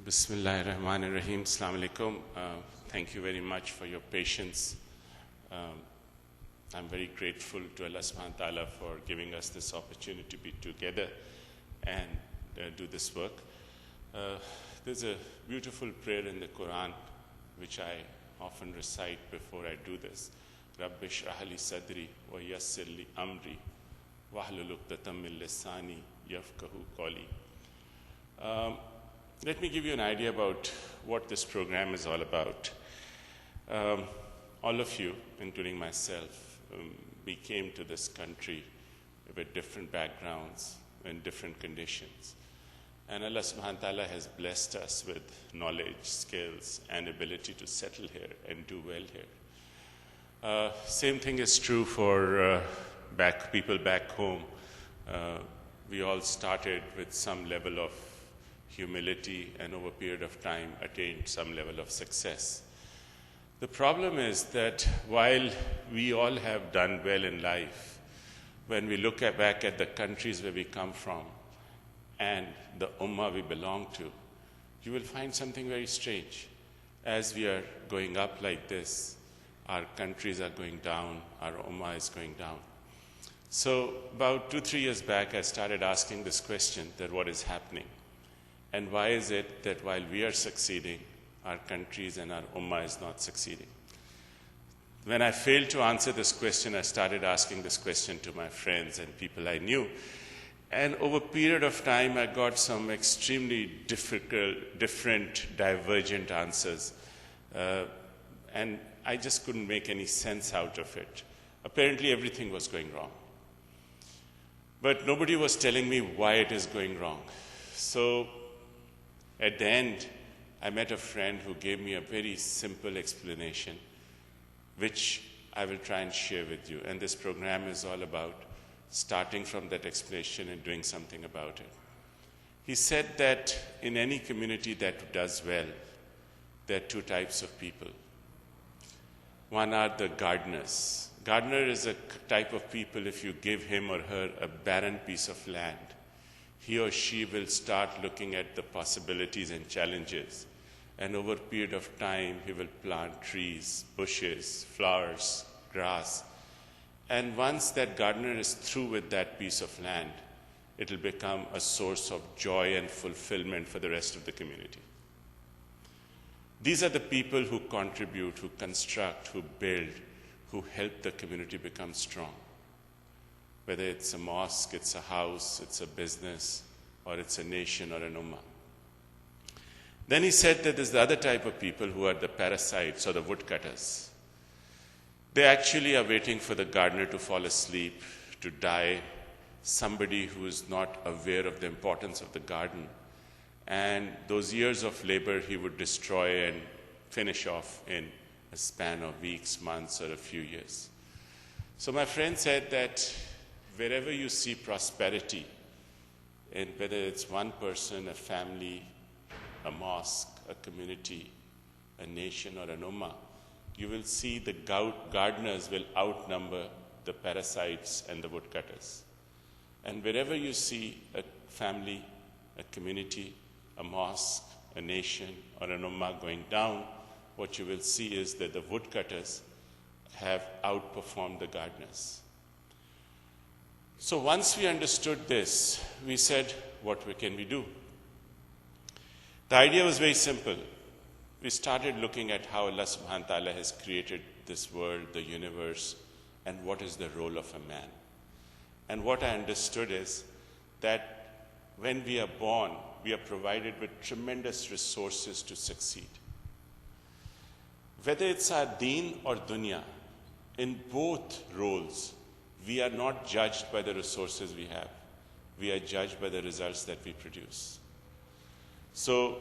Bismillahirrahmanirrahim. Assalamu alaikum. Thank you very much for your patience. I'm very grateful to Allah subhanahu wa ta'ala for giving us this opportunity to be together and do this work. There's a beautiful prayer in the Quran which I often recite before I do this. Rabbi shrah li sadri wa yassir li amri wahlul 'uqdatam min lisani yafqahu qawli. Let me give you an idea about what this program is all about. All of you, including myself, we came to this country with different backgrounds and different conditions. And Allah subhanahu wa ta'ala has blessed us with knowledge, skills, and ability to settle here and do well here. Same thing is true for people back home. We all started with some level of humility and over a period of time attained some level of success. The problem is that while we all have done well in life, when we look back at the countries where we come from and the ummah we belong to, you will find something very strange. As we are going up like this, our countries are going down, our ummah is going down. So about 2-3 years back, I started asking this question, that what is happening? And why is it that while we are succeeding, our countries and our ummah is not succeeding? When I failed to answer this question, I started asking this question to my friends and people I knew. And over a period of time, I got some extremely different, divergent answers. And I just couldn't make any sense out of it. Apparently, everything was going wrong. But nobody was telling me why it is going wrong. So at the end, I met a friend who gave me a very simple explanation, which I will try and share with you. And this program is all about starting from that explanation and doing something about it. He said that in any community that does well, there are two types of people. One are the gardeners. Gardener is a type of people, if you give him or her a barren piece of land, he or she will start looking at the possibilities and challenges. And over a period of time, he will plant trees, bushes, flowers, grass. And once that gardener is through with that piece of land, it will become a source of joy and fulfillment for the rest of the community. These are the people who contribute, who construct, who build, who help the community become strong. Whether it's a mosque, it's a house, it's a business, or it's a nation or an ummah. Then he said that there's the other type of people who are the parasites or the woodcutters. They actually are waiting for the gardener to fall asleep, to die, somebody who is not aware of the importance of the garden. And those years of labor he would destroy and finish off in a span of weeks, months, or a few years. So my friend said that wherever you see prosperity, and whether it's one person, a family, a mosque, a community, a nation, or an ummah, you will see the gardeners will outnumber the parasites and the woodcutters. And wherever you see a family, a community, a mosque, a nation, or an ummah going down, what you will see is that the woodcutters have outperformed the gardeners. So once we understood this, we said, what can we do? The idea was very simple. We started looking at how Allah subhanahu wa ta'ala has created this world, the universe, and what is the role of a man. And what I understood is that when we are born, we are provided with tremendous resources to succeed. Whether it's our deen or dunya, in both roles, we are not judged by the resources we have. We are judged by the results that we produce. So,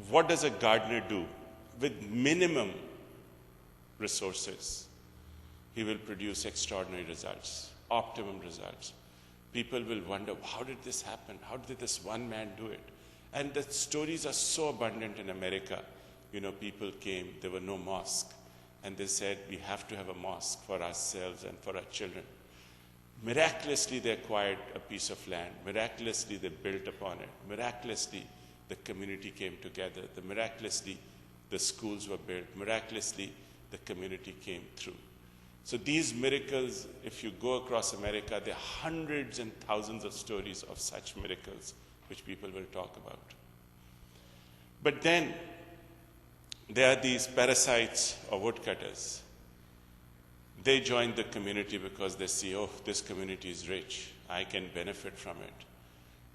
what does a gardener do? With minimum resources, he will produce extraordinary results, optimum results. People will wonder, how did this happen? How did this one man do it? And the stories are so abundant in America. You know, people came, there were no mosque, and they said, we have to have a mosque for ourselves and for our children. Miraculously, they acquired a piece of land. Miraculously, they built upon it. Miraculously, the community came together. Miraculously, the schools were built. Miraculously, the community came through. So these miracles, if you go across America, there are hundreds and thousands of stories of such miracles which people will talk about. But then there are these parasites or woodcutters. They join the community because they see, oh, this community is rich. I can benefit from it.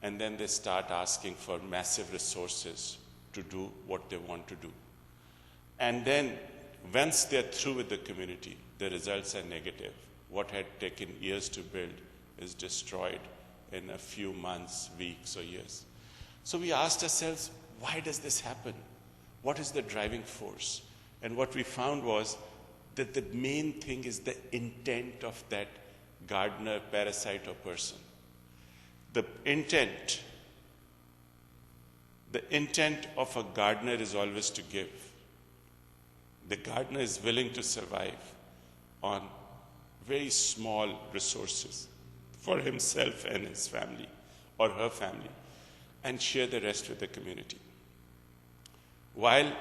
And then they start asking for massive resources to do what they want to do. And then once they're through with the community, the results are negative. What had taken years to build is destroyed in a few months, weeks, or years. So we asked ourselves, why does this happen? What is the driving force? And what we found was that the main thing is the intent of that gardener, parasite, or person. The intent of a gardener is always to give. The gardener is willing to survive on very small resources for himself and his family or her family and share the rest with the community. While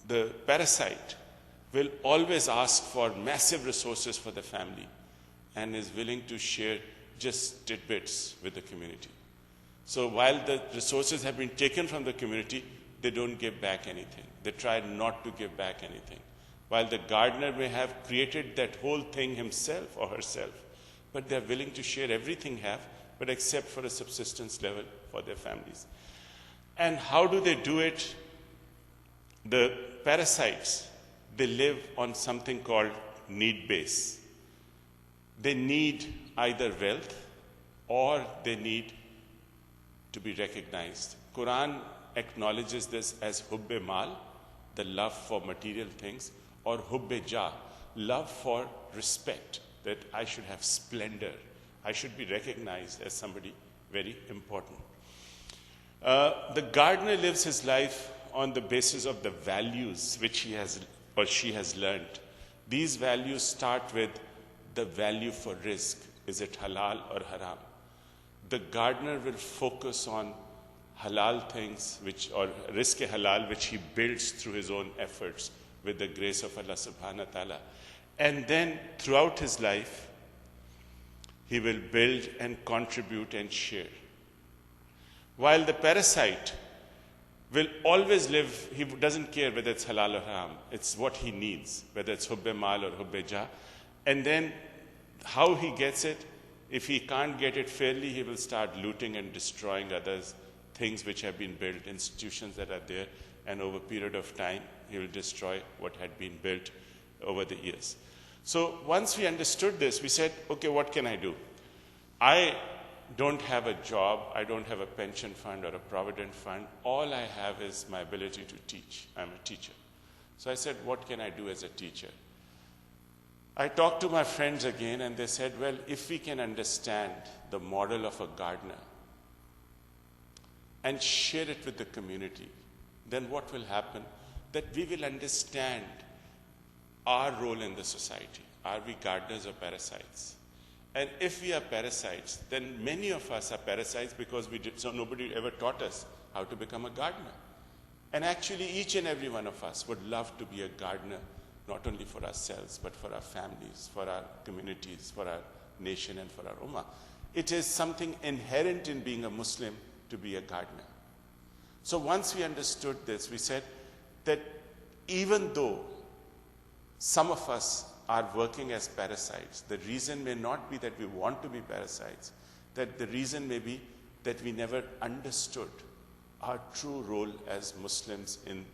the parasite will always ask for massive resources for the family and is willing to share just tidbits with the community. So while the resources have been taken from the community, they don't give back anything. They try not to give back anything. While the gardener may have created that whole thing himself or herself, but they're willing to share everything have, but except for a subsistence level for their families. And how do they do it? The parasites, they live on something called need base. They need either wealth or they need to be recognized. Quran acknowledges this as hubbe mal, the love for material things, or hubbe jah, love for respect, that I should have splendor. I should be recognized as somebody very important. The gardener lives his life on the basis of the values which he has or she has learned. These values start with the value for risk. Is it halal or haram? The gardener will focus on halal things, or risk-e-halal, which he builds through his own efforts with the grace of Allah subhanahu wa ta'ala. And then throughout his life, he will build and contribute and share. While the parasite will always live, he doesn't care whether it's halal or haram. It's what he needs, whether it's hubbe mal or hubbe jah. And then how he gets it, if he can't get it fairly, he will start looting and destroying others, things which have been built, institutions that are there, and over a period of time, he will destroy what had been built over the years. So once we understood this, we said, okay, what can I do? I don't have a job, I don't have a pension fund or a provident fund. All I have is my ability to teach. I'm a teacher. So I said, what can I do as a teacher? I talked to my friends again, and they said, well, if we can understand the model of a gardener and share it with the community, then what will happen? That we will understand our role in the society. Are we gardeners or parasites? And if we are parasites, then many of us are parasites because so nobody ever taught us how to become a gardener. And actually, each and every one of us would love to be a gardener, not only for ourselves, but for our families, for our communities, for our nation, and for our ummah. It is something inherent in being a Muslim to be a gardener. So once we understood this, we said that even though some of us are working as parasites, the reason may not be that we want to be parasites, that the reason may be that we never understood our true role as Muslims in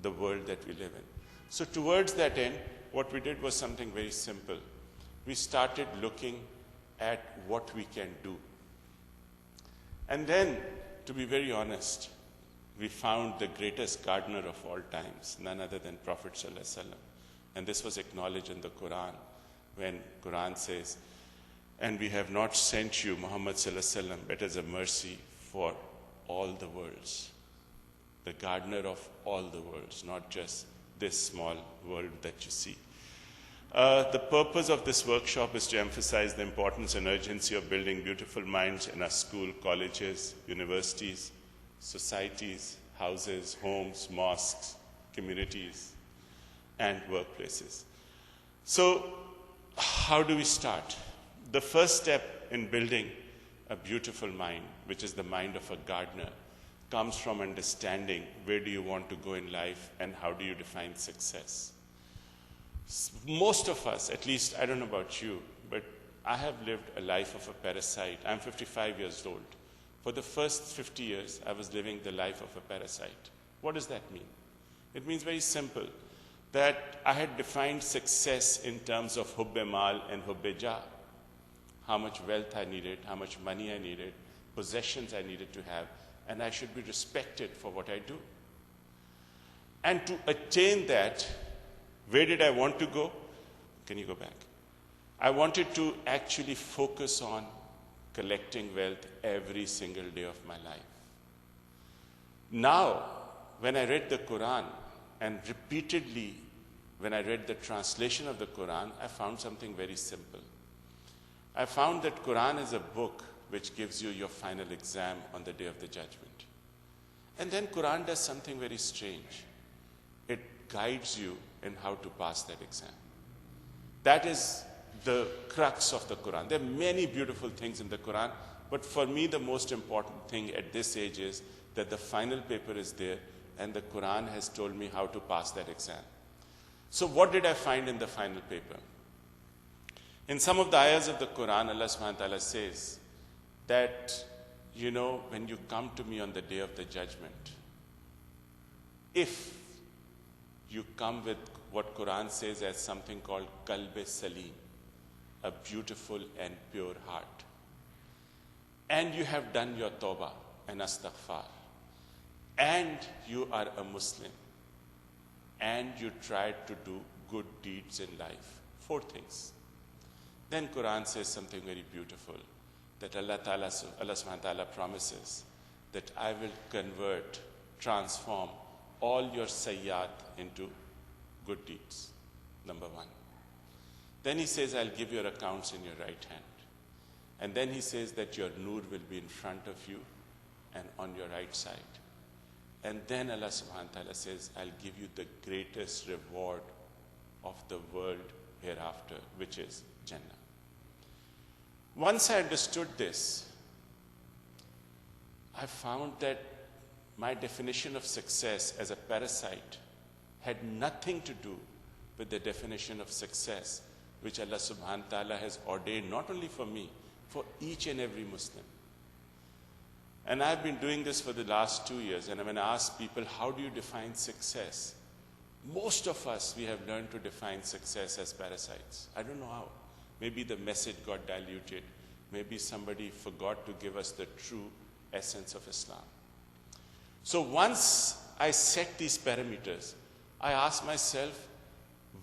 the world that we live in. So towards that end, what we did was something very simple. We started looking at what we can do. And then, to be very honest, we found the greatest gardener of all times, none other than Prophet ﷺ. And this was acknowledged in the Quran, when Quran says, and we have not sent you, Muhammad ﷺ, but as a mercy for all the worlds. The gardener of all the worlds, not just this small world that you see. The purpose of this workshop is to emphasize the importance and urgency of building beautiful minds in our school, colleges, universities, societies, houses, homes, mosques, communities, and workplaces. So, how do we start? The first step in building a beautiful mind, which is the mind of a gardener, comes from understanding where do you want to go in life and how do you define success. Most of us, at least I don't know about you, but I have lived a life of a parasite. I'm 55 years old. For the first 50 years, I was living the life of a parasite. What does that mean? It means very simple, that I had defined success in terms of hubbe mal and hubbe jah, how much wealth I needed, how much money I needed, possessions I needed to have, and I should be respected for what I do. And to attain that, where did I want to go? Can you go back? I wanted to actually focus on collecting wealth every single day of my life. Now, when I read the Quran, and repeatedly when I read the translation of the Quran, I found something very simple. I found that Quran is a book which gives you your final exam on the day of the judgment. And then Quran does something very strange. It guides you in how to pass that exam. That is the crux of the Quran. There are many beautiful things in the Quran, but for me the most important thing at this age is that the final paper is there and the Quran has told me how to pass that exam. So what did I find in the final paper? In some of the ayahs of the Quran, Allah subhanahu wa ta'ala says that, when you come to me on the day of the judgment, if you come with what Quran says as something called Qalb Salim, a beautiful and pure heart, and you have done your tawbah and astaghfar, and you are a Muslim, and you tried to do good deeds in life, 4 things. Then Quran says something very beautiful, that Allah subhanahu wa ta'ala promises that I will transform all your sayyat into good deeds, number 1. Then he says, I'll give your accounts in your right hand. And then he says that your nur will be in front of you and on your right side. And then Allah subhanahu wa ta'ala says, I'll give you the greatest reward of the world hereafter, which is Jannah. Once I understood this, I found that my definition of success as a parasite had nothing to do with the definition of success which Allah subhanahu wa ta'ala has ordained not only for me, for each and every Muslim. And I've been doing this for the last 2 years, and when I ask people, how do you define success? Most of us, we have learned to define success as parasites. I don't know how. Maybe the message got diluted. Maybe somebody forgot to give us the true essence of Islam. So once I set these parameters, I ask myself,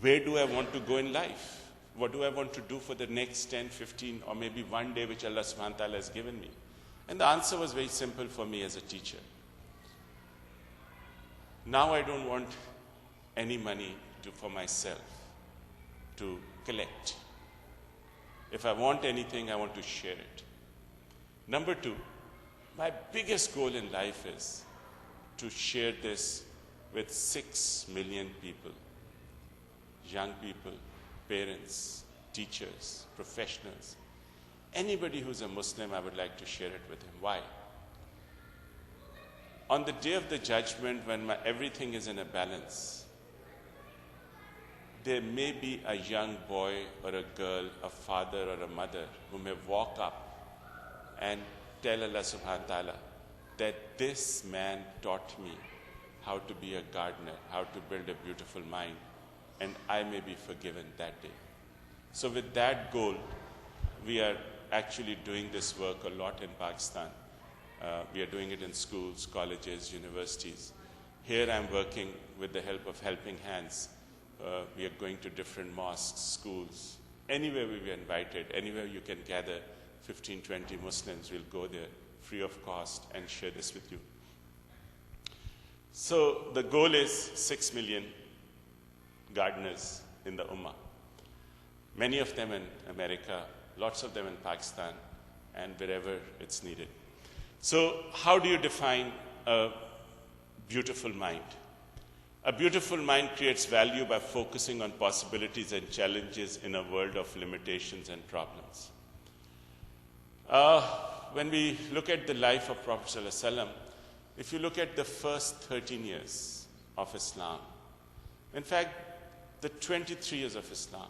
where do I want to go in life? What do I want to do for the next 10, 15, or maybe one day which Allah subhanahu wa ta'ala has given me? And the answer was very simple for me as a teacher. Now I don't want any money for myself to collect. If I want anything, I want to share it. Number 2, my biggest goal in life is to share this with 6 million people, young people, parents, teachers, professionals. Anybody who's a Muslim, I would like to share it with him. Why? On the day of the judgment, when everything is in a balance, there may be a young boy or a girl, a father or a mother who may walk up and tell Allah subhanahu wa ta'ala that this man taught me how to be a gardener, how to build a beautiful mind, and I may be forgiven that day. So with that goal, we are actually doing this work a lot in Pakistan. We are doing it in schools, colleges, universities. Here I'm working with the help of Helping Hands. We are going to different mosques, schools. Anywhere we are invited, anywhere you can gather 15, 20 Muslims, we'll go there free of cost and share this with you. So the goal is 6 million gardeners in the Ummah. Many of them in America, lots of them in Pakistan, and wherever it's needed. So how do you define a beautiful mind. A beautiful mind creates value by focusing on possibilities and challenges in a world of limitations and problems. When we look at the life of Prophet ﷺ, if you look at the first 13 years of Islam, in fact, the 23 years of Islam,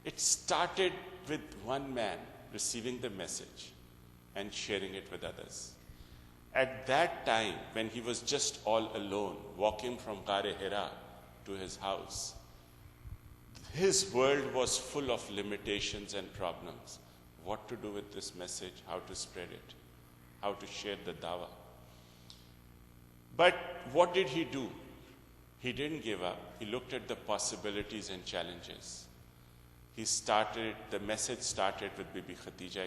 it started with one man receiving the message and sharing it with others. At that time, when he was just all alone, walking from Ghar-e Hira to his house, his world was full of limitations and problems. What to do with this message, how to spread it, how to share the dawah. But what did he do? He didn't give up. He looked at the possibilities and challenges. The message started with Bibi Khadija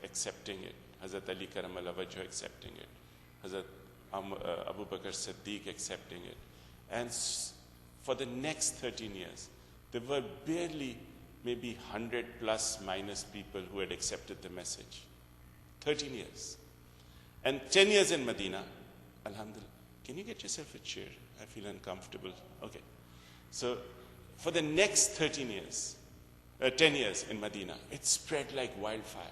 accepting it, Hazrat Ali Karamallah Wajh accepting it, Hazrat Abu Bakr Siddiq accepting it. And for the next 13 years, there were barely maybe 100 plus minus people who had accepted the message. 13 years. And 10 years in Medina, alhamdulillah. Can you get yourself a chair? I feel uncomfortable. Okay. So for the next 10 years in Medina, it spread like wildfire.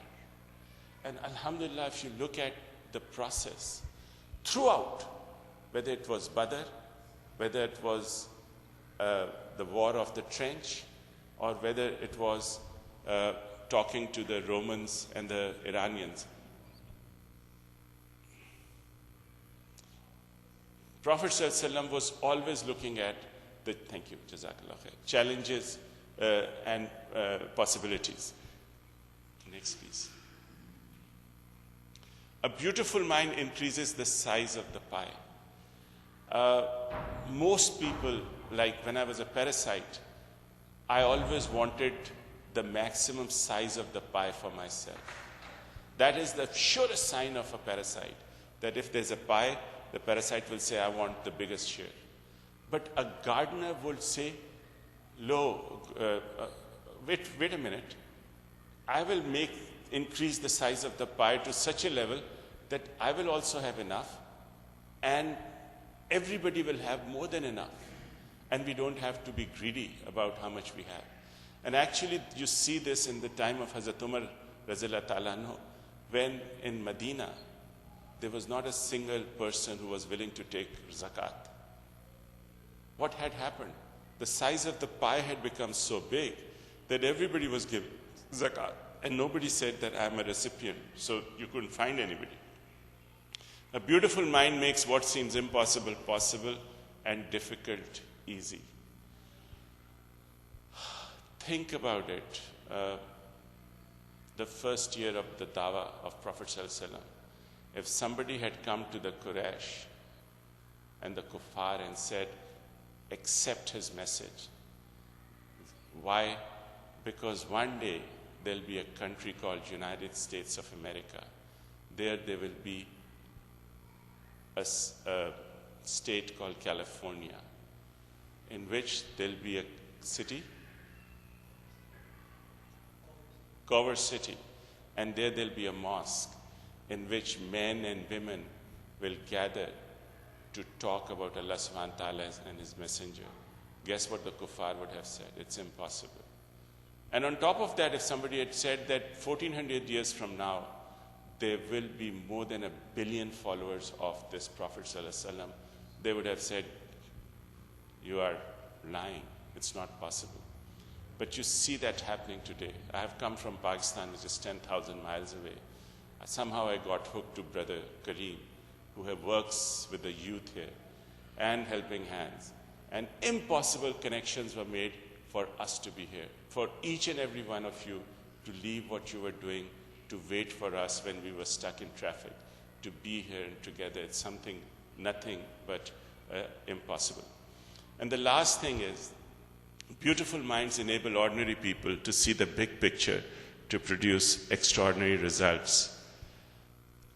And alhamdulillah, if you look at the process, throughout, whether it was Badr, whether it was the war of the trench, or whether it was talking to the Romans and the Iranians, Prophet ﷺ was always looking at the, thank you, Jazakallah khair, challenges and possibilities. Next, please. A beautiful mind increases the size of the pie. Most people, like when I was a parasite, I always wanted the maximum size of the pie for myself. That is the surest sign of a parasite, that if there's a pie, the parasite will say, I want the biggest share. But a gardener would say, wait a minute. I will increase the size of the pie to such a level that I will also have enough, and everybody will have more than enough. And we don't have to be greedy about how much we have. And actually, you see this in the time of Hazrat Umar Razillah Ta'ala anhu, when in Medina, there was not a single person who was willing to take zakat. What had happened? The size of the pie had become so big that everybody was giving zakat. And nobody said that I'm a recipient, so you couldn't find anybody. A beautiful mind makes what seems impossible possible and difficult easy. Think about it. The first year of the dawah of Prophet ﷺ, if somebody had come to the Quraysh and the kuffar and said, accept his message. Why? Because one day there'll be a country called United States of America. There will be a state called California, in which there'll be a city, Culver City, and there'll be a mosque in which men and women will gather to talk about Allah subhanahu wa ta'ala and His Messenger. Guess what the kuffar would have said? It's impossible. And on top of that, if somebody had said that 1400 years from now, there will be more than 1 billion followers of this Prophet ﷺ, they would have said, you are lying. It's not possible. But you see that happening today. I have come from Pakistan, which is 10,000 miles away. Somehow I got hooked to Brother Kareem, who works with the youth here, and Helping Hands. And impossible connections were made for us to be here, for each and every one of you to leave what you were doing, to wait for us when we were stuck in traffic, to be here and together. It's something, nothing but impossible. And the last thing is, beautiful minds enable ordinary people to see the big picture to produce extraordinary results.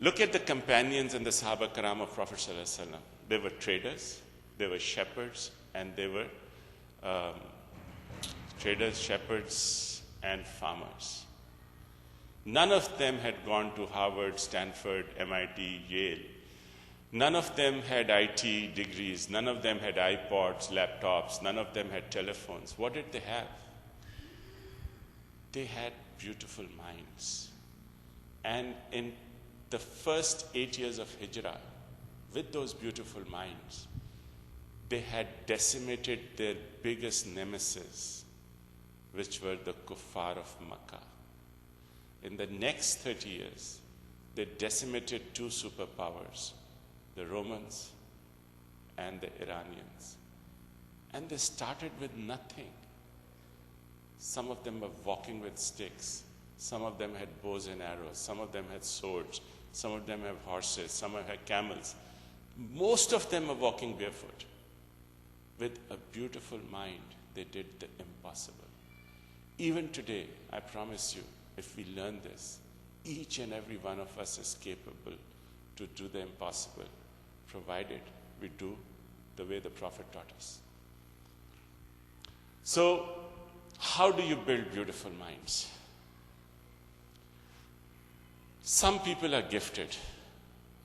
Look at the companions and the Sahaba Karam of Prophet ﷺ. They were traders, they were shepherds, and they were traders, shepherds, and farmers. None of them had gone to Harvard, Stanford, MIT, Yale. None of them had IT degrees. None of them had iPods, laptops. None of them had telephones. What did they have? They had beautiful minds. And in the first 8 years of Hijrah, with those beautiful minds, they had decimated their biggest nemesis, which were the kuffar of Makkah. In the next 30 years, they decimated two superpowers, the Romans and the Iranians. And they started with nothing. Some of them were walking with sticks. Some of them had bows and arrows. Some of them had swords. Some of them had horses. Some had camels. Most of them were walking barefoot. With a beautiful mind, they did the impossible. Even today, I promise you, if we learn this, each and every one of us is capable to do the impossible, provided we do the way the Prophet taught us. So, how do you build beautiful minds? Some people are gifted.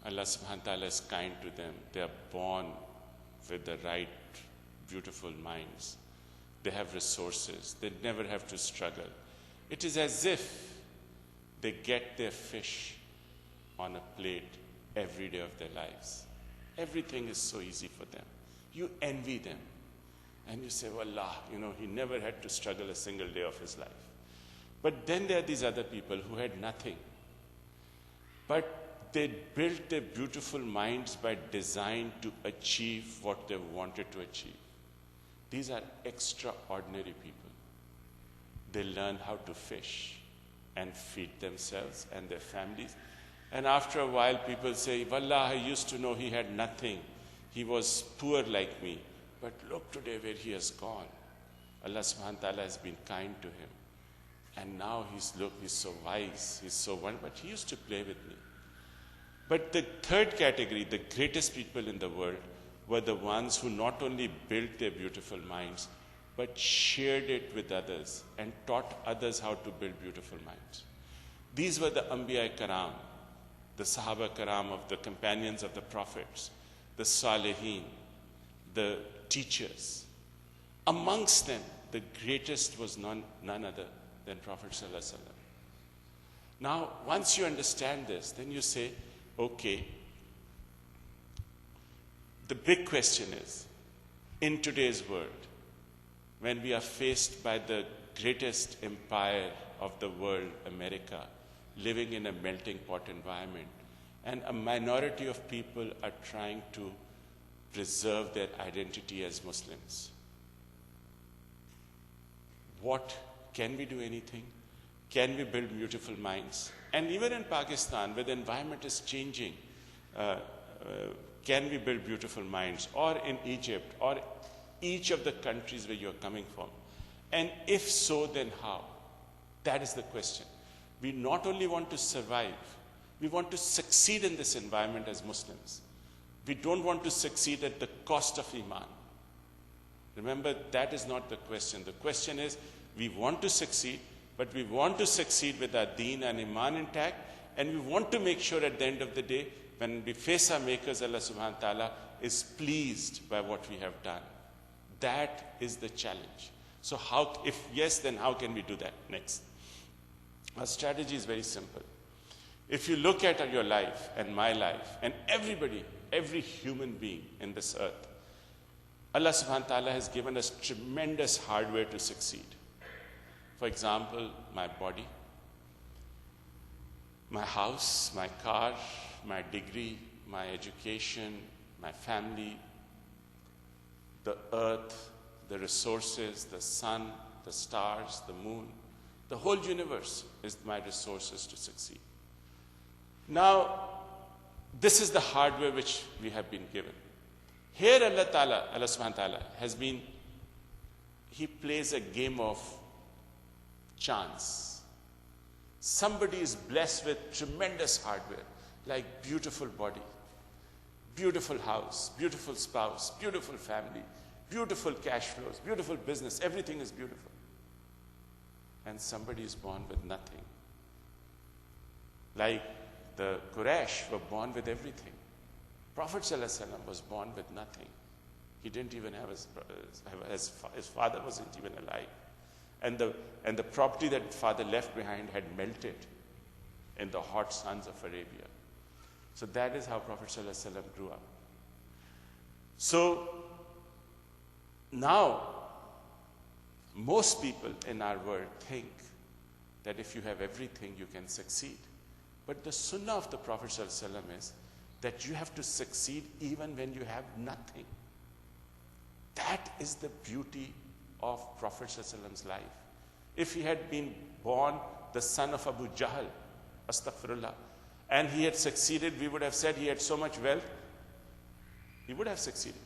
Allah subhanahu wa ta'ala is kind to them. They are born with the right, beautiful minds. They have resources. They never have to struggle. It is as if they get their fish on a plate every day of their lives. Everything is so easy for them. You envy them. And you say, Wallah, he never had to struggle a single day of his life. But then there are these other people who had nothing. But they built their beautiful minds by design to achieve what they wanted to achieve. These are extraordinary people. They learn how to fish and feed themselves and their families. And after a while, people say, Wallah, I used to know he had nothing. He was poor like me. But look today where he has gone. Allah subhanahu wa ta'ala has been kind to him. And now he's so wise, he's so wonderful. But he used to play with me. But the third category, the greatest people in the world, were the ones who not only built their beautiful minds, but shared it with others and taught others how to build beautiful minds. These were the Anbiya Karam, the Sahaba Karam of the companions of the prophets, the Salihin, the teachers. Amongst them, the greatest was none other than Prophet ﷺ. Now, once you understand this, then you say, okay, the big question is, in today's world, when we are faced by the greatest empire of the world, America, living in a melting pot environment, and a minority of people are trying to preserve their identity as Muslims. Can we do anything? Can we build beautiful minds? And even in Pakistan, where the environment is changing, can we build beautiful minds? Or in Egypt, or each of the countries where you're coming from? And if so, then how? That is the question. We not only want to survive, we want to succeed in this environment as Muslims. We don't want to succeed at the cost of Iman. Remember, that is not the question. The question is, we want to succeed, but we want to succeed with our deen and Iman intact, and we want to make sure at the end of the day, when we face our makers, Allah subhanahu wa ta'ala is pleased by what we have done. That is the challenge. So if yes, then how can we do that? Next. Our strategy is very simple. If you look at your life and my life and every human being in this earth, Allah subhanahu wa ta'ala has given us tremendous hardware to succeed. For example, my body, my house, my car, my degree, my education, my family, the earth, the resources, the sun, the stars, the moon. The whole universe is my resources to succeed. Now, this is the hardware which we have been given. Here Allah subhanahu wa ta'ala He plays a game of chance. Somebody is blessed with tremendous hardware, like beautiful body, beautiful house, beautiful spouse, beautiful family, beautiful cash flows, beautiful business, everything is beautiful. And somebody is born with nothing. Like the Quraysh were born with everything. Prophet ﷺ was born with nothing. He didn't even have his father wasn't even alive. And the property that father left behind had melted in the hot suns of Arabia. So that is how Prophet ﷺ grew up. So now, most people in our world think that if you have everything, you can succeed. But the sunnah of the Prophet ﷺ is that you have to succeed even when you have nothing. That is the beauty of Prophet ﷺ's life. If he had been born the son of Abu Jahl, astaghfirullah, and he had succeeded, we would have said he had so much wealth, he would have succeeded.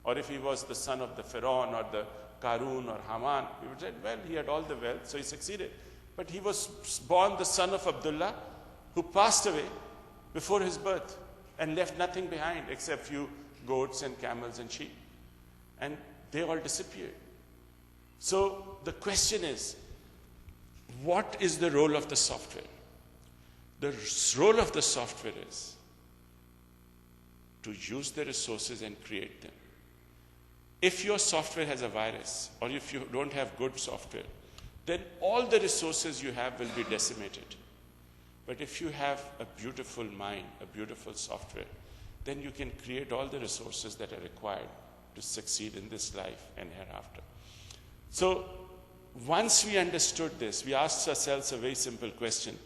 Or if he was the son of the Pharaoh or the Qarun or Haman, we would say, well, he had all the wealth, so he succeeded. But he was born the son of Abdullah, who passed away before his birth and left nothing behind except few goats and camels and sheep. And they all disappeared. So the question is, what is the role of the software? The role of the software is to use the resources and create them. If your software has a virus, or if you don't have good software, then all the resources you have will be decimated. But if you have a beautiful mind, a beautiful software, then you can create all the resources that are required to succeed in this life and hereafter. So once we understood this, we asked ourselves a very simple question,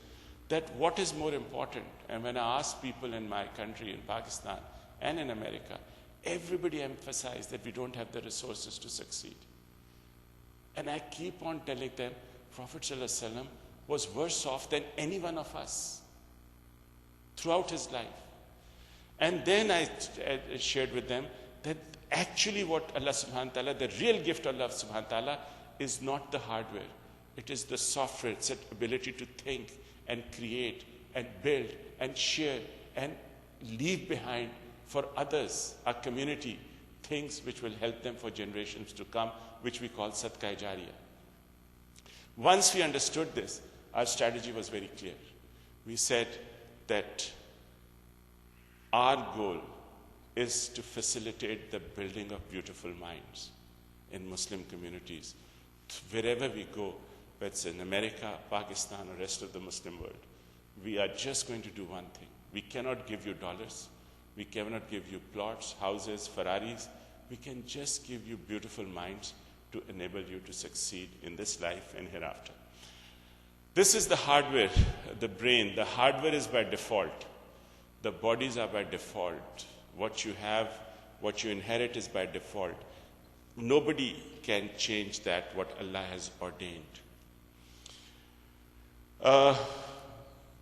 that what is more important? And when I asked people in my country, in Pakistan and in America, everybody emphasized that we don't have the resources to succeed. And I keep on telling them, Prophet ﷺ was worse off than any one of us throughout his life. And then I shared with them that actually what Allah subhanahu wa ta'ala, the real gift of Allah subhanahu wa ta'ala is not the hardware. It is the software. It's the ability to think and create and build and share and leave behind for others, our community, things which will help them for generations to come, which we call Sadqa Jariyah. Once we understood this, our strategy was very clear. We said that our goal is to facilitate the building of beautiful minds in Muslim communities. Wherever we go, whether it's in America, Pakistan, or rest of the Muslim world, we are just going to do one thing. We cannot give you dollars. We cannot give you plots, houses, Ferraris. We can just give you beautiful minds to enable you to succeed in this life and hereafter. This is the hardware, the brain. The hardware is by default. The bodies are by default. What you have, what you inherit is by default. Nobody can change that, what Allah has ordained.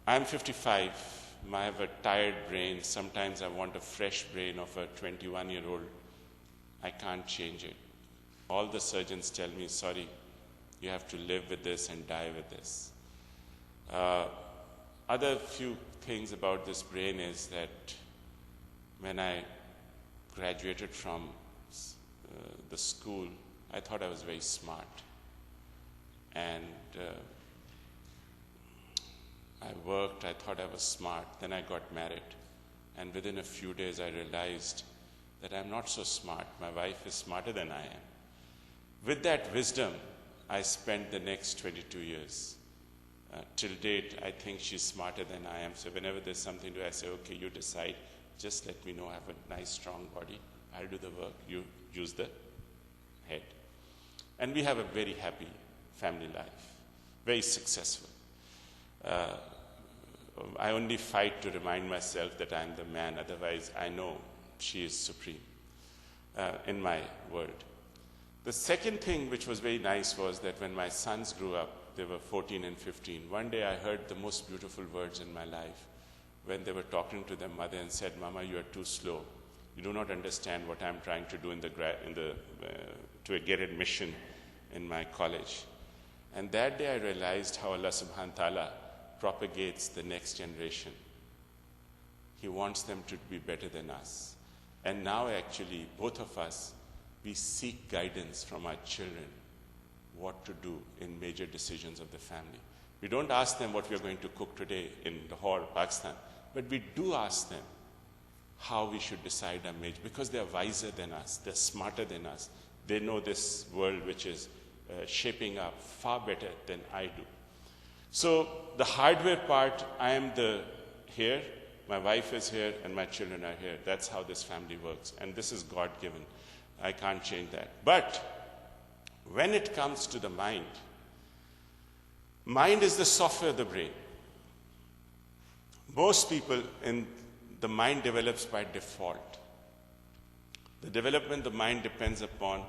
I'm 55. I have a tired brain. Sometimes I want a fresh brain of a 21-year-old. I can't change it. All the surgeons tell me, sorry, you have to live with this and die with this. Other few things about this brain is that when I graduated from the school, I thought I was very smart. And I worked, I thought I was smart. Then I got married. And within a few days, I realized that I'm not so smart. My wife is smarter than I am. With that wisdom, I spent the next 22 years. Till date, I think she's smarter than I am. So whenever there's something to do, I say, okay, you decide. Just let me know. I have a nice, strong body. I'll do the work. You use the head. And we have a very happy family life. Very successful. I only fight to remind myself that I'm the man. Otherwise, I know she is supreme in my world. The second thing which was very nice was that when my sons grew up, they were 14 and 15. One day I heard the most beautiful words in my life when they were talking to their mother and said, Mama, you are too slow. You do not understand what I'm trying to do to get admission in my college. And that day I realized how Allah subhanahu wa ta'ala propagates the next generation. He wants them to be better than us. And now actually, both of us, we seek guidance from our children what to do in major decisions of the family. We don't ask them what we are going to cook today in Lahore, Pakistan, but we do ask them, how we should decide our marriage, because they're wiser than us, they're smarter than us. They know this world which is shaping up far better than I do. So the hardware part, I am here, my wife is here, and my children are here. That's how this family works. And this is God-given. I can't change that. But when it comes to the mind is the software of the brain. Most people the mind develops by default. The development of the mind depends upon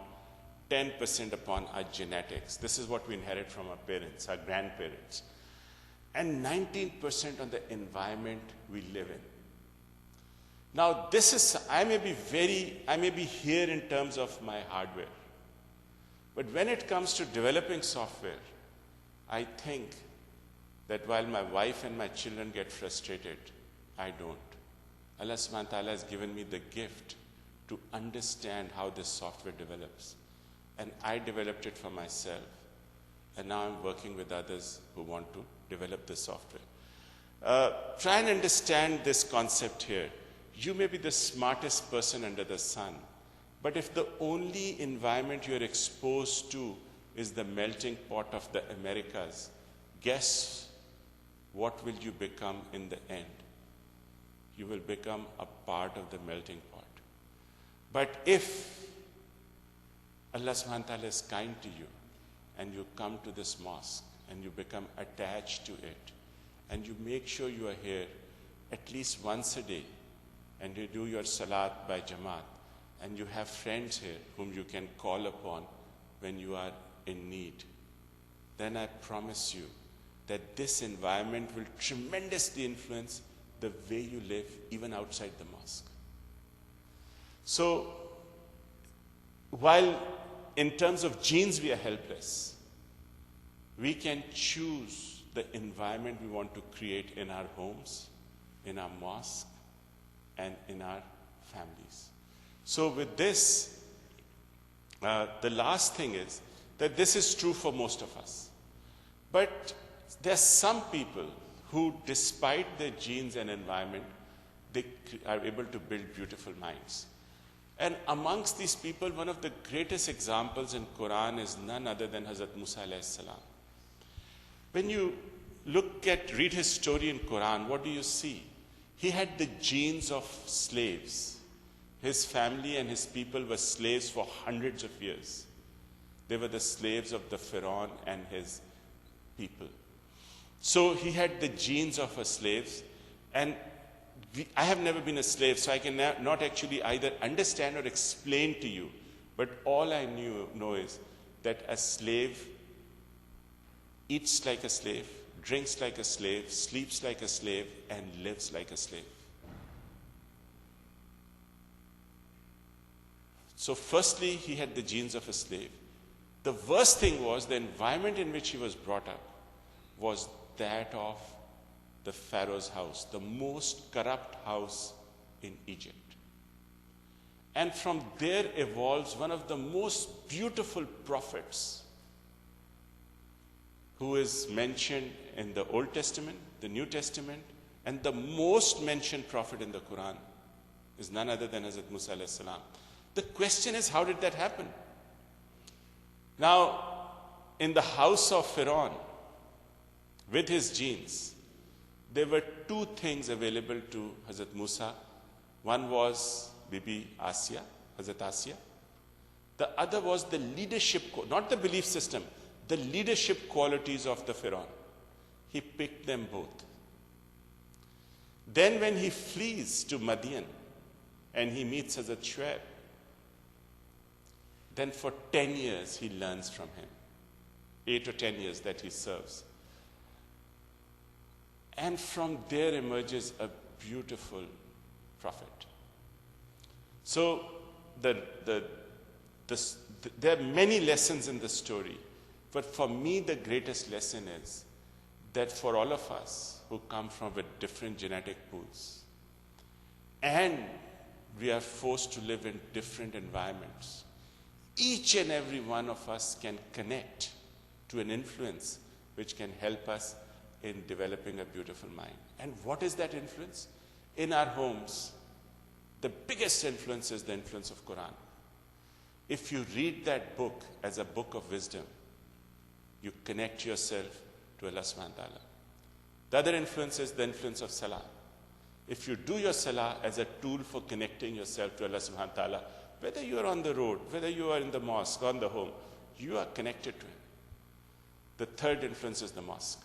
10% upon our genetics. This is what we inherit from our parents, our grandparents. And 19% on the environment we live in. Now, I may be here in terms of my hardware. But when it comes to developing software, I think that while my wife and my children get frustrated, I don't. Allah subhanahu wa ta'ala has given me the gift to understand how this software develops. And I developed it for myself. And now I'm working with others who want to develop the software. Try and understand this concept here. You may be the smartest person under the sun, but if the only environment you're exposed to is the melting pot of the Americas, guess what will you become in the end? You will become a part of the melting pot. But if Allah subhanahu wa ta'ala is kind to you, and you come to this mosque, and you become attached to it, and you make sure you are here at least once a day, and you do your salat by Jamaat, and you have friends here whom you can call upon when you are in need, then I promise you that this environment will tremendously influence the way you live even outside the mosque. So, while in terms of genes we are helpless, we can choose the environment we want to create in our homes, in our mosque, and in our families. So with this, the last thing is that this is true for most of us. But there are some people who, despite their genes and environment, they are able to build beautiful minds. And amongst these people, one of the greatest examples in Quran is none other than Hazrat Musa alayhi salam. When you read his story in Quran, what do you see? He had the genes of slaves. His family and his people were slaves for hundreds of years. They were the slaves of the Pharaoh and his people. So he had the genes of a slave, and I have never been a slave, so I can not actually either understand or explain to you. But all I know is that a slave eats like a slave, drinks like a slave, sleeps like a slave, and lives like a slave. So firstly, he had the genes of a slave. The worst thing was the environment in which he was brought up was that of the Pharaoh's house, the most corrupt house in Egypt. And from there evolves one of the most beautiful prophets who is mentioned in the Old Testament, the New Testament, and the most mentioned prophet in the Quran is none other than Hazrat Musa alayhi salam. The question is, how did that happen? Now, in the house of Pharaoh, with his genes, there were two things available to Hazrat Musa. One was Bibi Asya, Hazrat Asya. The other was the leadership, not the belief system, the leadership qualities of the Pharaoh. He picked them both. Then when he flees to Medina and he meets Hazrat Shuaib, then for 10 years he learns from him. 8 or 10 years that he serves. And from there emerges a beautiful prophet. So there are many lessons in the story, but for me the greatest lesson is that for all of us who come from different genetic pools, and we are forced to live in different environments, each and every one of us can connect to an influence which can help us in developing a beautiful mind. And what is that influence? In our homes, the biggest influence is the influence of Quran. If you read that book as a book of wisdom, you connect yourself to Allah subhanahu wa ta'ala. The other influence is the influence of Salah. If you do your Salah as a tool for connecting yourself to Allah subhanahu wa ta'ala, whether you are on the road, whether you are in the mosque, on the home, you are connected to Him. The third influence is the mosque.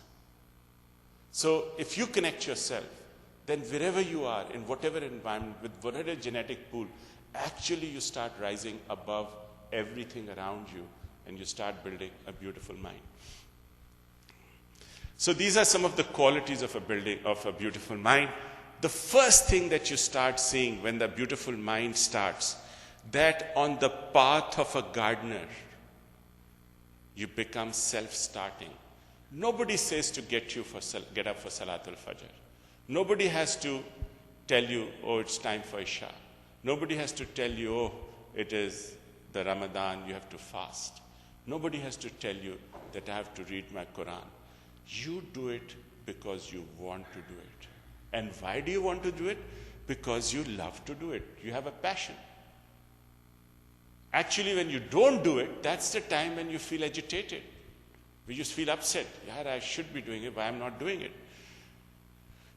So if you connect yourself, then wherever you are, in whatever environment, with whatever genetic pool, actually you start rising above everything around you and you start building a beautiful mind. So these are some of the qualities of a beautiful mind. The first thing that you start seeing when the beautiful mind starts, that on the path of a Gardner, you become self-starting. Nobody says to get up for Salatul Fajr. Nobody has to tell you, oh, it's time for Isha. Nobody has to tell you, oh, it is the Ramadan, you have to fast. Nobody has to tell you that I have to read my Quran. You do it because you want to do it. And why do you want to do it? Because you love to do it. You have a passion. Actually, when you don't do it, that's the time when you feel agitated. We just feel upset. Yeah, I should be doing it, why I'm not doing it?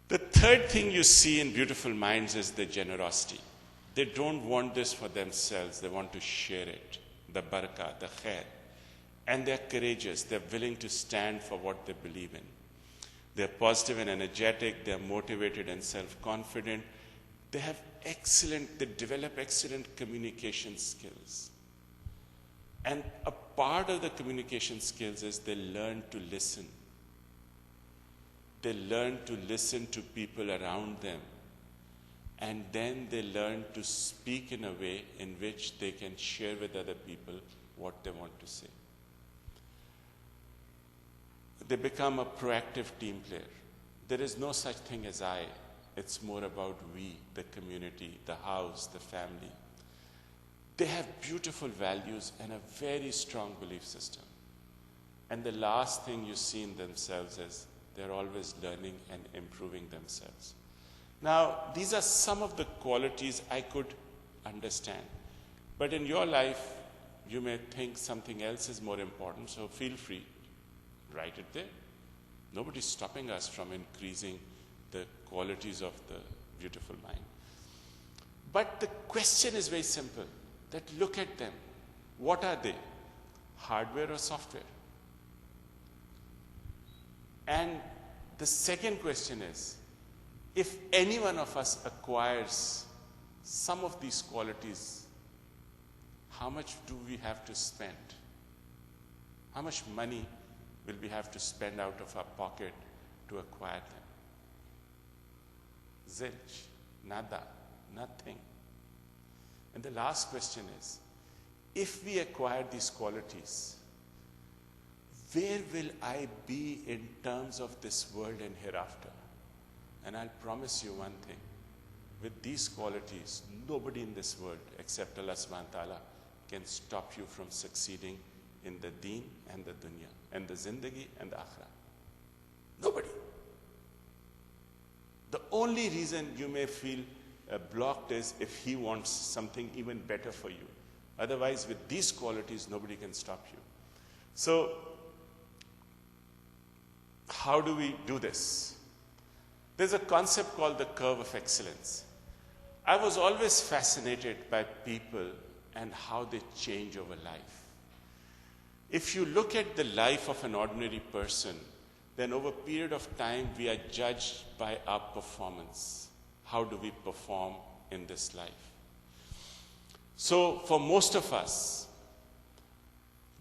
The third thing you see in beautiful minds is the generosity. They don't want this for themselves. They want to share it. The barakah, the khair. And they're courageous. They're willing to stand for what they believe in. They're positive and energetic. They're motivated and self-confident. They develop excellent communication skills. And a part of the communication skills is they learn to listen. They learn to listen to people around them. And then they learn to speak in a way in which they can share with other people what they want to say. They become a proactive team player. There is no such thing as I. It's more about we, the community, the house, the family. They have beautiful values and a very strong belief system. And the last thing you see in themselves is they're always learning and improving themselves. Now, these are some of the qualities I could understand. But in your life, you may think something else is more important, so feel free, write it there. Nobody's stopping us from increasing the qualities of the beautiful mind. But the question is very simple, that look at them. What are they? Hardware or software? And the second question is, if any one of us acquires some of these qualities, how much do we have to spend? How much money will we have to spend out of our pocket to acquire them? Zilch, nada, nothing. And the last question is, if we acquire these qualities, where will I be in terms of this world and hereafter? And I'll promise you one thing. With these qualities, nobody in this world except Allah subhanahu wa ta'ala can stop you from succeeding in the deen and the dunya, and the zindagi and the akhirah. Nobody. The only reason you may feel blocked is if he wants something even better for you. Otherwise, with these qualities, nobody can stop you. So, how do we do this? There's a concept called the curve of excellence. I was always fascinated by people and how they change over life. If you look at the life of an ordinary person, then over a period of time, we are judged by our performance. How do we perform in this life? So for most of us,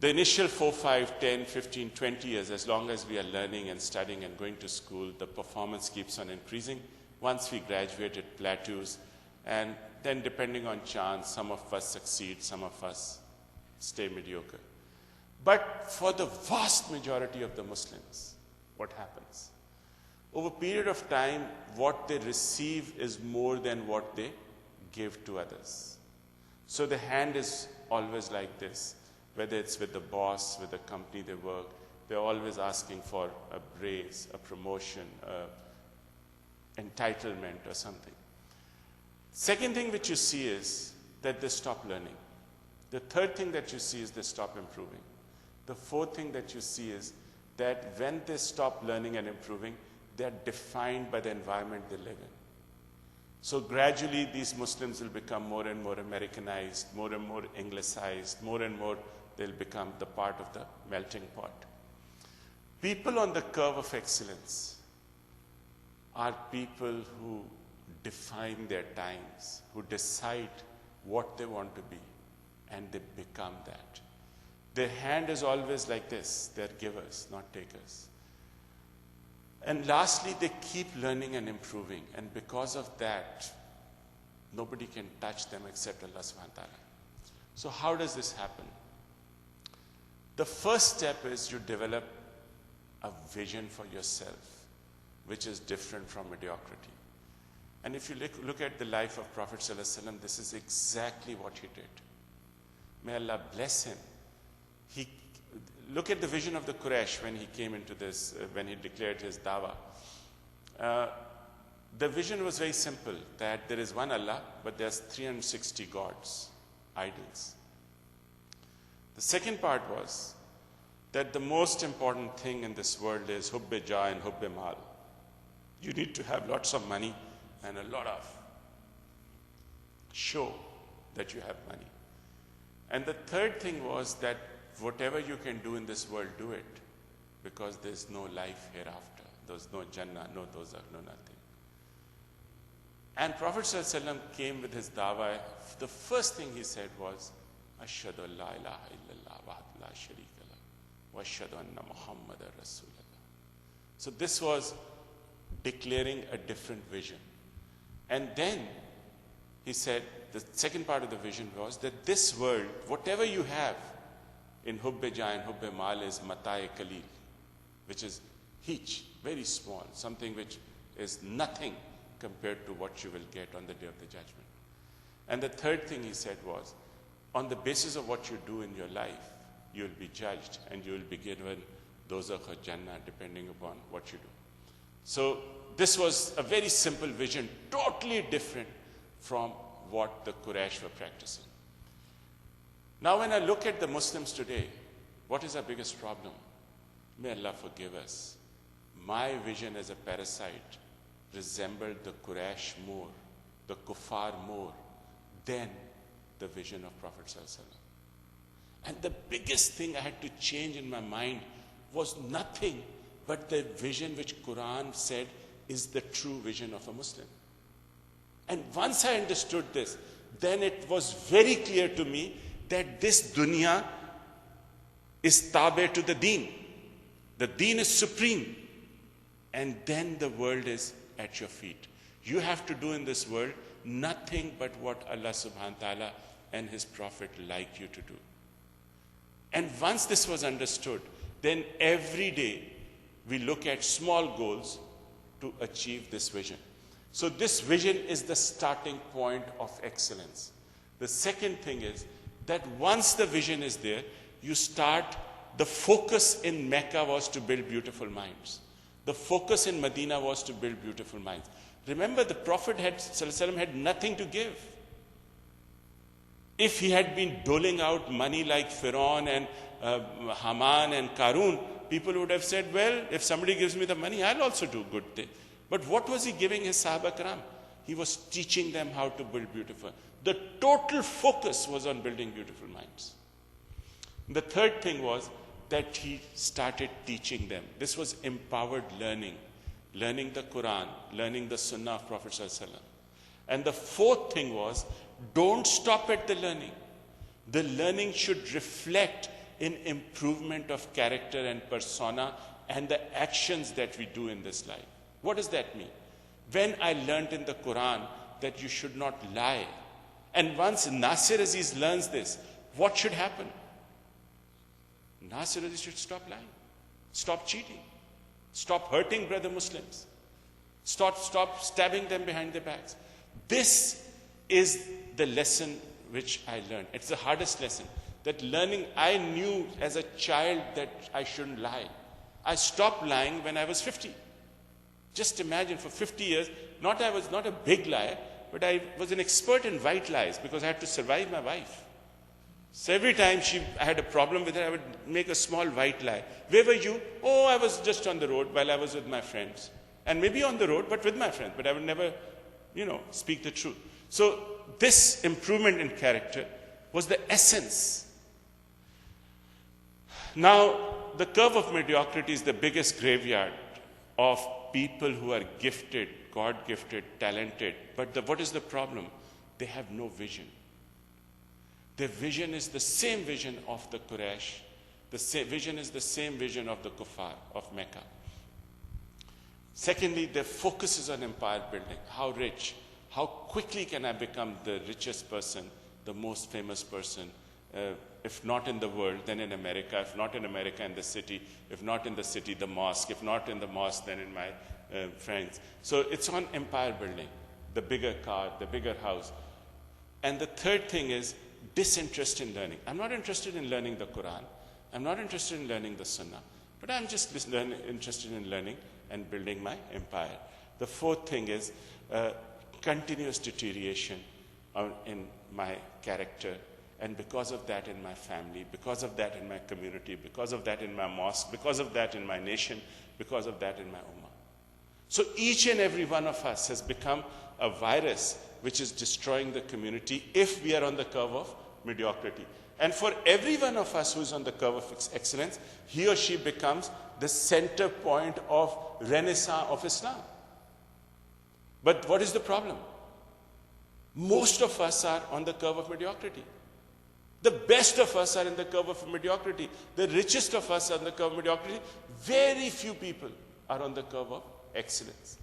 the initial 4, 5, 10, 15, 20 years, as long as we are learning and studying and going to school, the performance keeps on increasing. Once we graduate, it plateaus. And then depending on chance, some of us succeed, some of us stay mediocre. But for the vast majority of the Muslims, what happens? Over a period of time, what they receive is more than what they give to others. So the hand is always like this. Whether it's with the boss, with the company they work, they're always asking for a raise, a promotion, entitlement or something. Second thing which you see is that they stop learning. The third thing that you see is they stop improving. The fourth thing that you see is that when they stop learning and improving, they are defined by the environment they live in. So gradually these Muslims will become more and more Americanized, more and more Anglicized, more and more they'll become the part of the melting pot. People on the curve of excellence are people who define their times, who decide what they want to be, and they become that. Their hand is always like this. They're givers, not takers. And lastly, they keep learning and improving. And because of that, nobody can touch them except Allah subhanahu wa ta'ala. So how does this happen? The first step is you develop a vision for yourself, which is different from mediocrity. And if you look at the life of Prophet ﷺ, this is exactly what he did. May Allah bless him. Look at the vision of the Quraysh when he came into this, when he declared his dawah. The vision was very simple, that there is one Allah, but there's 360 gods, idols. The second part was that the most important thing in this world is hubbe jah and hubbe mal. You need to have lots of money and a lot of show that you have money. And the third thing was that whatever you can do in this world, do it, because there's no life hereafter. There's no Jannah, no dozakh, no nothing. And Prophet ﷺ came with his dawah. The first thing he said was, Ashhadu an la ilaha illallah wahdahu la sharika lahu wa ashhadu anna Muhammadan Rasulullah. So this was declaring a different vision. And then he said, the second part of the vision was that this world, whatever you have in hubbe jah and hubbe mal, is mata'i kalil, which is heech, very small, something which is nothing compared to what you will get on the day of the judgment. And the third thing he said was, on the basis of what you do in your life, you will be judged and you will be given dozakh or Jannah depending upon what you do. So this was a very simple vision, totally different from what the Quraysh were practicing. Now when I look at the Muslims today, what is our biggest problem? May Allah forgive us. My vision as a parasite resembled the Quraysh more, the kuffar more, than the vision of Prophet ﷺ. And the biggest thing I had to change in my mind was nothing but the vision which Quran said is the true vision of a Muslim. And once I understood this, then it was very clear to me that this dunya is tabe to the deen. The deen is supreme. And then the world is at your feet. You have to do in this world nothing but what Allah subhanahu wa ta'ala and His Prophet like you to do. And once this was understood, then every day we look at small goals to achieve this vision. So this vision is the starting point of excellence. The second thing is that once the vision is there, you start, the focus in Mecca was to build beautiful minds. The focus in Medina was to build beautiful minds. Remember, the Prophet ﷺ had nothing to give. If he had been doling out money like Pharaoh and Haman and Karun, people would have said, well, if somebody gives me the money, I'll also do good thing. But what was he giving his Sahaba Kiram? He was teaching them how to build beautiful. The total focus was on building beautiful minds. The third thing was that he started teaching them. This was empowered learning. Learning the Quran, learning the Sunnah of Prophet ﷺ. And the fourth thing was, don't stop at the learning. The learning should reflect in improvement of character and persona and the actions that we do in this life. What does that mean? When I learned in the Quran that you should not lie, and once Nasser Aziz learns this, what should happen? Nasser Aziz should stop lying, stop cheating, stop hurting brother Muslims, stop stabbing them behind their backs. This is the lesson which I learned. It's the hardest lesson. That learning, I knew as a child that I shouldn't lie. I stopped lying when I was 50. Just imagine, for 50 years, I was not a big liar, but I was an expert in white lies because I had to survive my wife. So every time I had a problem with her, I would make a small white lie. Where were you? Oh, I was just on the road while I was with my friends. And maybe on the road, but with my friends. But I would never, speak the truth. So this improvement in character was the essence. Now, the curve of mediocrity is the biggest graveyard of people who are gifted, God-gifted, talented. But what is the problem? They have no vision. Their vision is the same vision of the Quraysh. The vision is the same vision of the Kuffar of Mecca. Secondly, their focus is on empire building. How rich? How quickly can I become the richest person, the most famous person? If not in the world, then in America. If not in America, in the city. If not in the city, the mosque. If not in the mosque, then in my friends. So it's on empire building. The bigger car, the bigger house. And the third thing is disinterest in learning. I'm not interested in learning the Quran. I'm not interested in learning the Sunnah. But I'm just interested in learning and building my empire. The fourth thing is continuous deterioration in my character. And because of that in my family, because of that in my community, because of that in my mosque, because of that in my nation, because of that in my ummah. So each and every one of us has become a virus which is destroying the community if we are on the curve of mediocrity. And for every one of us who is on the curve of excellence, he or she becomes the center point of Renaissance of Islam. But what is the problem? Most of us are on the curve of mediocrity. The best of us are in the curve of mediocrity. The richest of us are on the curve of mediocrity. Very few people are on the curve of excellence.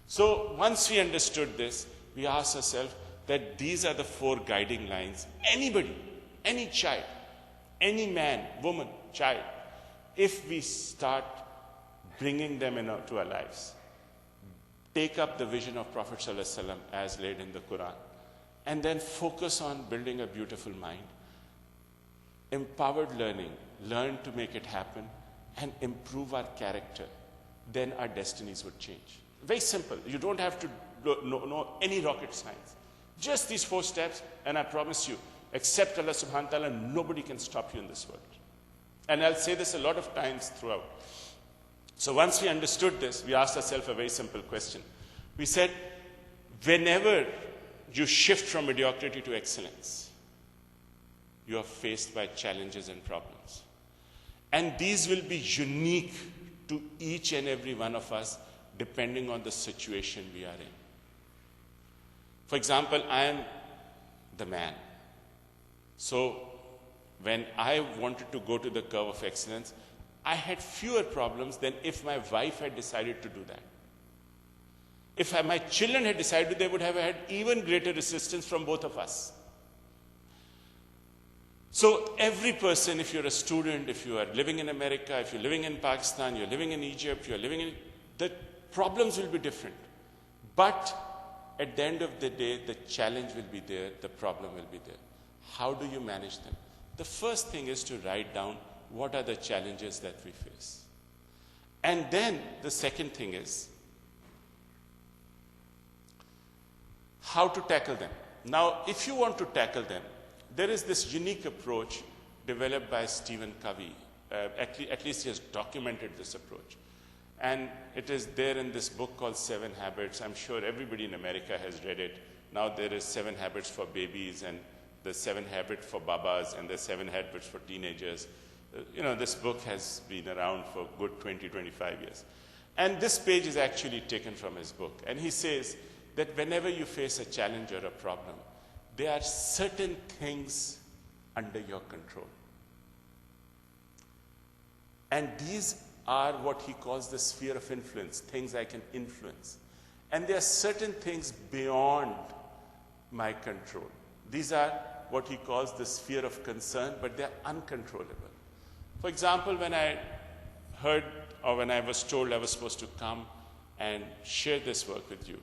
So once we understood this, we asked ourselves that these are the four guiding lines. Anybody, any child, any man, woman, child, if we start bringing them into our lives, take up the vision of Prophet ﷺ as laid in the Quran, and then focus on building a beautiful mind, empowered learning, learn to make it happen, and improve our character, then our destinies would change. Very simple. You don't have to know any rocket science. Just these 4 steps, and I promise you, except Allah subhanahu wa ta'ala, nobody can stop you in this world. And I'll say this a lot of times throughout. So once we understood this, we asked ourselves a very simple question. We said, whenever you shift from mediocrity to excellence, you are faced by challenges and problems. And these will be unique to each and every one of us, depending on the situation we are in. For example, I am the man. So when I wanted to go to the curve of excellence, I had fewer problems than if my wife had decided to do that. If my children had decided, they would have had even greater resistance from both of us. So every person, if you're a student, if you are living in America, if you're living in Pakistan, you're living in Egypt, you're living in, the problems will be different. But at the end of the day, the challenge will be there, the problem will be there. How do you manage them? The first thing is to write down what are the challenges that we face. And then the second thing is how to tackle them. Now, if you want to tackle them, there is this unique approach developed by Stephen Covey. At least he has documented this approach. And it is there in this book called 7 Habits. I'm sure everybody in America has read it. Now there is 7 Habits for babies, and the 7 Habits for babas, and the 7 Habits for teenagers. This book has been around for a good 20, 25 years. And this page is actually taken from his book. And he says that whenever you face a challenge or a problem, there are certain things under your control. And these are what he calls the sphere of influence, things I can influence. And there are certain things beyond my control. These are what he calls the sphere of concern, but they're uncontrollable. For example, when I heard, or when I was told I was supposed to come and share this work with you,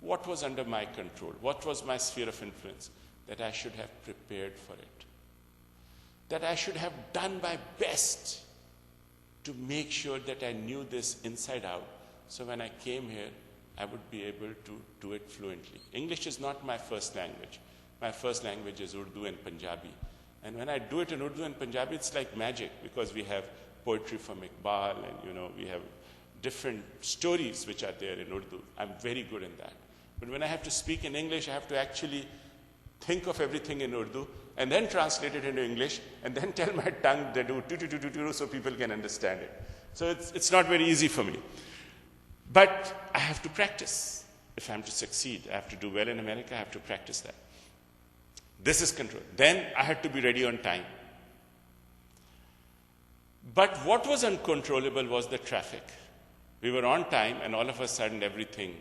what was under my control? What was my sphere of influence? That I should have prepared for it. That I should have done my best to make sure that I knew this inside out. So when I came here, I would be able to do it fluently. English is not my first language. My first language is Urdu and Punjabi. And when I do it in Urdu and Punjabi, it's like magic, because we have poetry from Iqbal, and we have different stories which are there in Urdu. I'm very good in that. But when I have to speak in English, I have to actually think of everything in Urdu and then translate it into English and then tell my tongue to do so people can understand it. So it's not very easy for me. But I have to practice. If I'm to succeed, I have to do well in America, I have to practice that. This is control. Then I had to be ready on time. But what was uncontrollable was the traffic. We were on time, and all of a sudden everything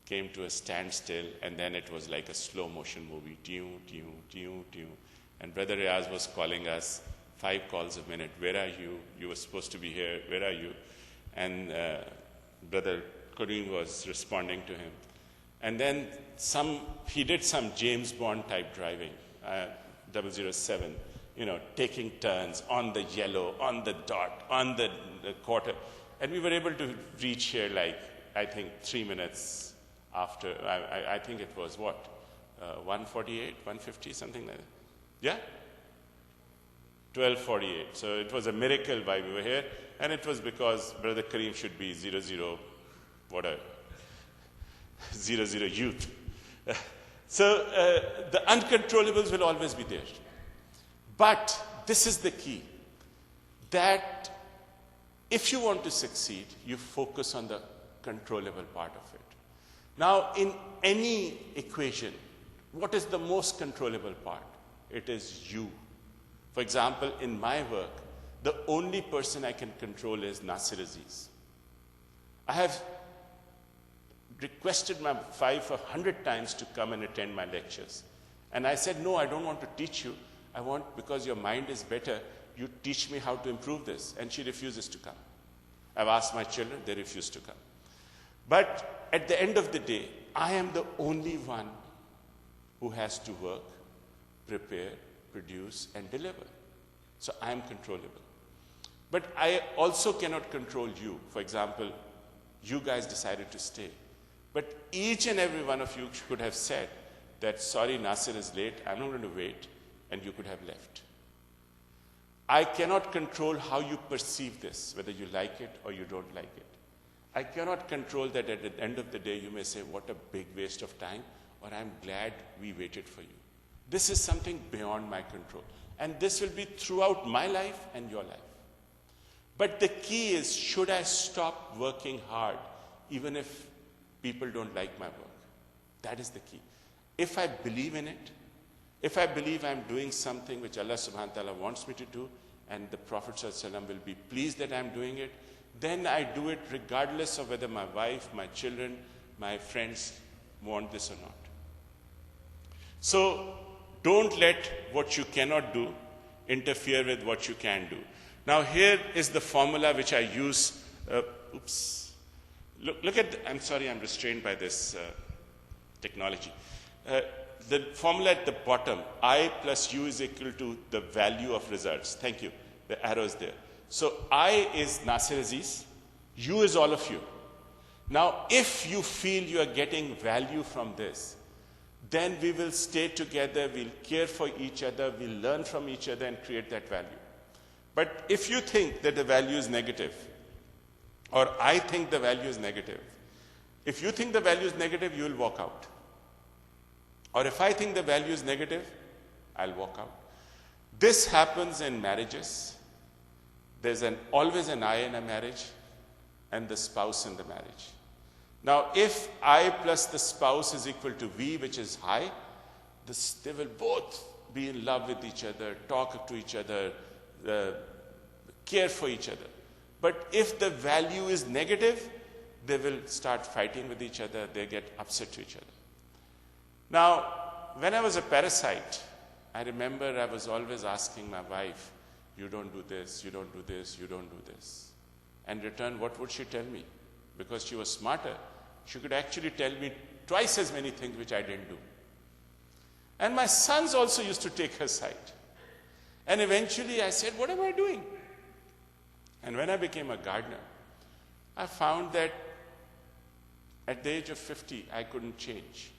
came to a standstill, and then it was like a slow motion movie. And Brother Riaz was calling us 5 calls a minute. Where are you? You were supposed to be here. Where are you? And Brother Kareem was responding to him. And then he did some James Bond type driving, 007, taking turns on the yellow, on the dot, on the quarter. And we were able to reach here I think 3 minutes after. I think it was 1:48, 1:50, something like that. Yeah? 12:48. So it was a miracle why we were here. And it was because Brother Kareem should be 00 youth. So the uncontrollables will always be there. But this is the key, that if you want to succeed, you focus on the controllable part of it. Now, in any equation, what is the most controllable part? It is you. For example, in my work, the only person I can control is Nasser Azis. I have requested my wife 100 times to come and attend my lectures. And I said, no, I don't want to teach you. I want, because your mind is better, you teach me how to improve this. And she refuses to come. I've asked my children, they refuse to come. But at the end of the day, I am the only one who has to work, prepare, produce, and deliver. So I am controllable. But I also cannot control you. For example, you guys decided to stay. But each and every one of you could have said that, sorry, Nasser is late, I'm not going to wait, and you could have left. I cannot control how you perceive this, whether you like it or you don't like it. I cannot control that at the end of the day you may say, what a big waste of time, or I'm glad we waited for you. This is something beyond my control. And this will be throughout my life and your life. But the key is, should I stop working hard even if people don't like my work? That is the key. If I believe in it, if I believe I'm doing something which Allah subhanahu wa ta'ala wants me to do, and the Prophet sallallahu alaihi wasallam will be pleased that I'm doing it, then I do it regardless of whether my wife, my children, my friends want this or not. So don't let what you cannot do interfere with what you can do. Now here is the formula which I use. Look at, I'm sorry, I'm restrained by this technology. The formula at the bottom, I plus U is equal to the value of results. Thank you. The arrows there. So I is Nasser Aziz, U is all of you. Now, if you feel you are getting value from this, then we will stay together, we'll care for each other, we'll learn from each other and create that value. But if you think that the value is negative, or I think the value is negative, if you think the value is negative, you will walk out. Or if I think the value is negative, I'll walk out. This happens in marriages. There's always an I in a marriage and the spouse in the marriage. Now, if I plus the spouse is equal to V, which is high, they will both be in love with each other, talk to each other, care for each other. But if the value is negative, they will start fighting with each other, they get upset to each other. Now, when I was a parasite, I remember I was always asking my wife, you don't do this, you don't do this, you don't do this. And in return, what would she tell me? Because she was smarter, she could actually tell me twice as many things which I didn't do. And my sons also used to take her side. And eventually I said, what am I doing? And when I became a gardener, I found that At the age of 50, I couldn't change.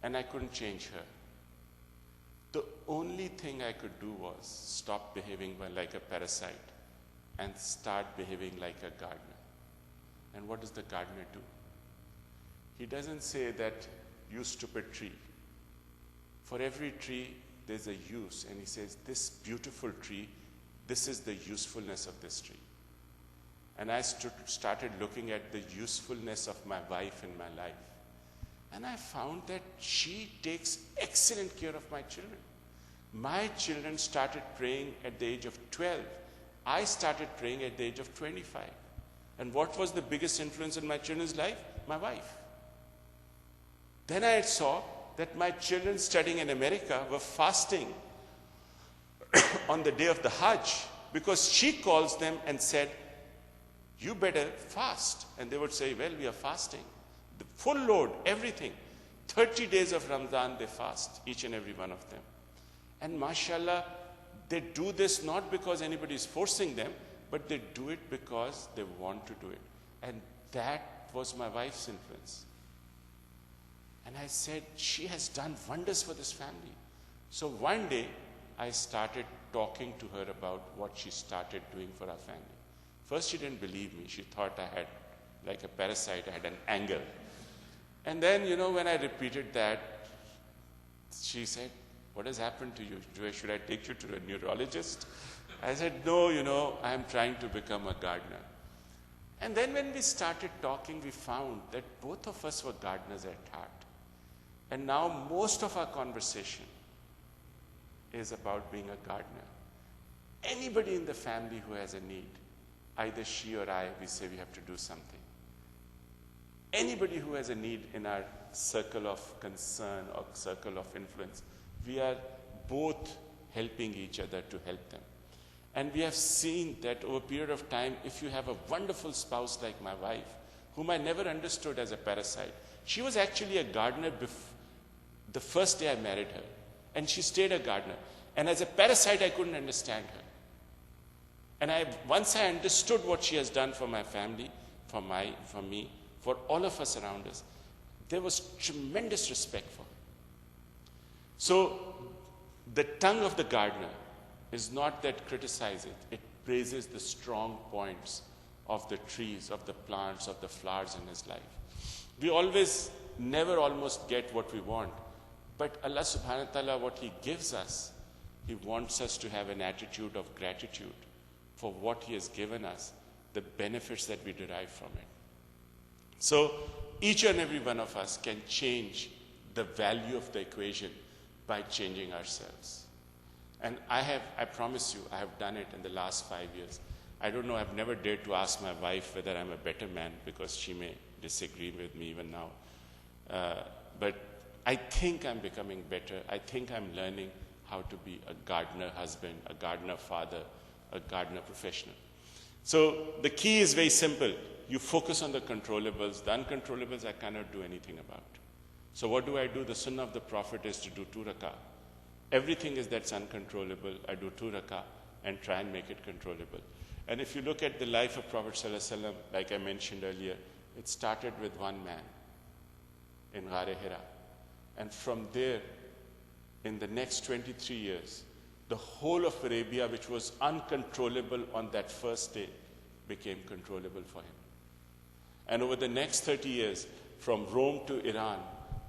And I couldn't change her. The only thing I could do was stop behaving like a parasite and start behaving like a gardener. And what does the gardener do? He doesn't say that, you stupid tree. For every tree, there's a use. And he says, this beautiful tree, this is the usefulness of this tree. And I started looking at the usefulness of my wife in my life. And I found that she takes excellent care of my children. My children started praying at the age of 12. I started praying at the age of 25. And what was the biggest influence in my children's life? My wife. Then I saw that my children studying in America were fasting on the day of the Hajj, because she calls them and said, you better fast. And they would say, well, we are fasting. The full load, everything. 30 days of Ramadan they fast, each and every one of them. And mashallah, they do this not because anybody is forcing them, but they do it because they want to do it. And that was my wife's influence. And I said, she has done wonders for this family. So one day, I started talking to her about what she started doing for our family. First, she didn't believe me. She thought I had, like a parasite, I had an anger. And then, when I repeated that, she said, what has happened to you? Should I take you to a neurologist? I said, no, I am trying to become a gardener. And then when we started talking, we found that both of us were gardeners at heart. And now most of our conversation is about being a gardener. Anybody in the family who has a need, either she or I, we say we have to do something. Anybody who has a need in our circle of concern or circle of influence, we are both helping each other to help them. And we have seen that over a period of time, if you have a wonderful spouse like my wife, whom I never understood as a parasite, she was actually a gardener the first day I married her. And she stayed a gardener. And as a parasite, I couldn't understand her. And once I understood what she has done for my family, for me, for all of us around us, there was tremendous respect for her. So the tongue of the gardener is not that criticize it. It praises the strong points of the trees, of the plants, of the flowers in his life. We always never almost get what we want. But Allah subhanahu wa ta'ala, what He gives us, He wants us to have an attitude of gratitude for what He has given us, the benefits that we derive from it. So each and every one of us can change the value of the equation by changing ourselves. And I promise you, I have done it in the last 5 years. I don't know, I've never dared to ask my wife whether I'm a better man, because she may disagree with me even now. But I think I'm becoming better. I think I'm learning how to be a gardener husband, a gardener father, a gardener professional. So the key is very simple. You focus on the controllables. The uncontrollables I cannot do anything about. So what do? The sunnah of the Prophet is to do 2 rakah. Everything is that's uncontrollable. I do 2 rakah and try and make it controllable. And if you look at the life of Prophet ﷺ, like I mentioned earlier, it started with one man in Ghar Hira. And from there, in the next 23 years, the whole of Arabia, which was uncontrollable on that first day, became controllable for him. And over the next 30 years, from Rome to Iran,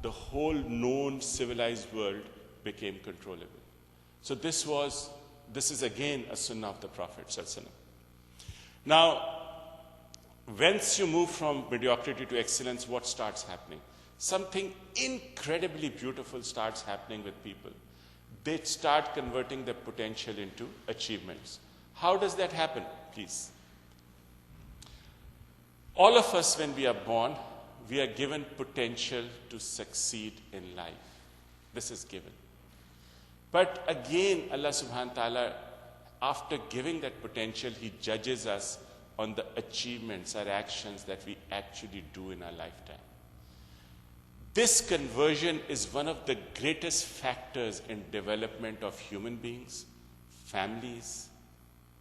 the whole known civilized world became controllable. So this is again a sunnah of the Prophet ﷺ. Now, once you move from mediocrity to excellence, what starts happening? Something incredibly beautiful starts happening with people. They start converting their potential into achievements. How does that happen, please? All of us, when we are born, we are given potential to succeed in life. This is given. But again, Allah subhanahu wa ta'ala, after giving that potential, He judges us on the achievements or actions that we actually do in our lifetime. This conversion is one of the greatest factors in development of human beings, families,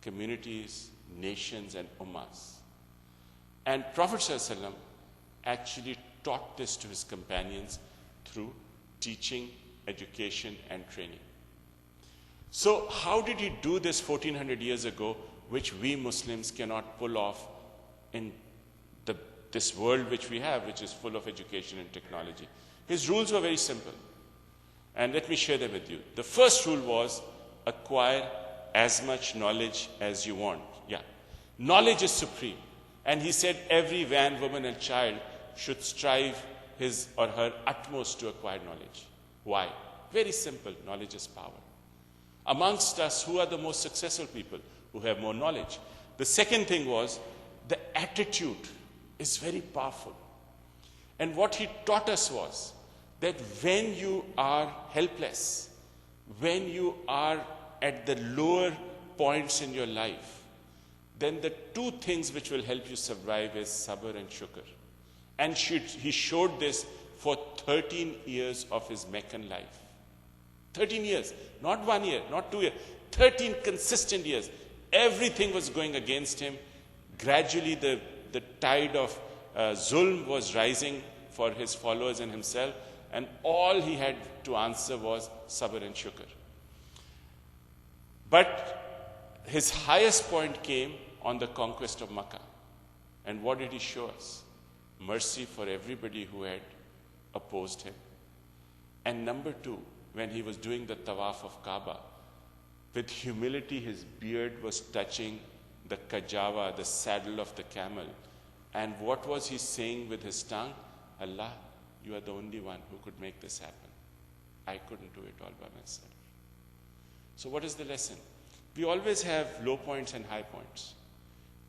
communities, nations, and ummas. And Prophet ﷺ actually taught this to his companions through teaching, education, and training. So how did he do this 1400 years ago, which we Muslims cannot pull off in this world which we have, which is full of education and technology? His rules were very simple, and let me share them with you. The first rule was acquire as much knowledge as you want. Yeah, knowledge is supreme. And he said every man, woman, and child should strive his or her utmost to acquire knowledge. Why? Very simple. Knowledge is power. Amongst us, who are the most successful people? Who have more knowledge. The second thing was the attitude is very powerful. And what he taught us was that when you are helpless, when you are at the lower points in your life, then the two things which will help you survive is sabr and shukr. And he showed this for 13 years of his Meccan life. 13 years, not 1 year, not 2 years, 13 consistent years. Everything was going against him. Gradually the tide of zulm was rising for his followers and himself, and all he had to answer was sabr and shukr. But his highest point came on the conquest of Makkah. And what did he show us? Mercy for everybody who had opposed him. And number two, when he was doing the tawaf of Kaaba, with humility his beard was touching the kajawa, the saddle of the camel. And what was he saying with his tongue? Allah, you are the only one who could make this happen. I couldn't do it all by myself. So what is the lesson? We always have low points and high points.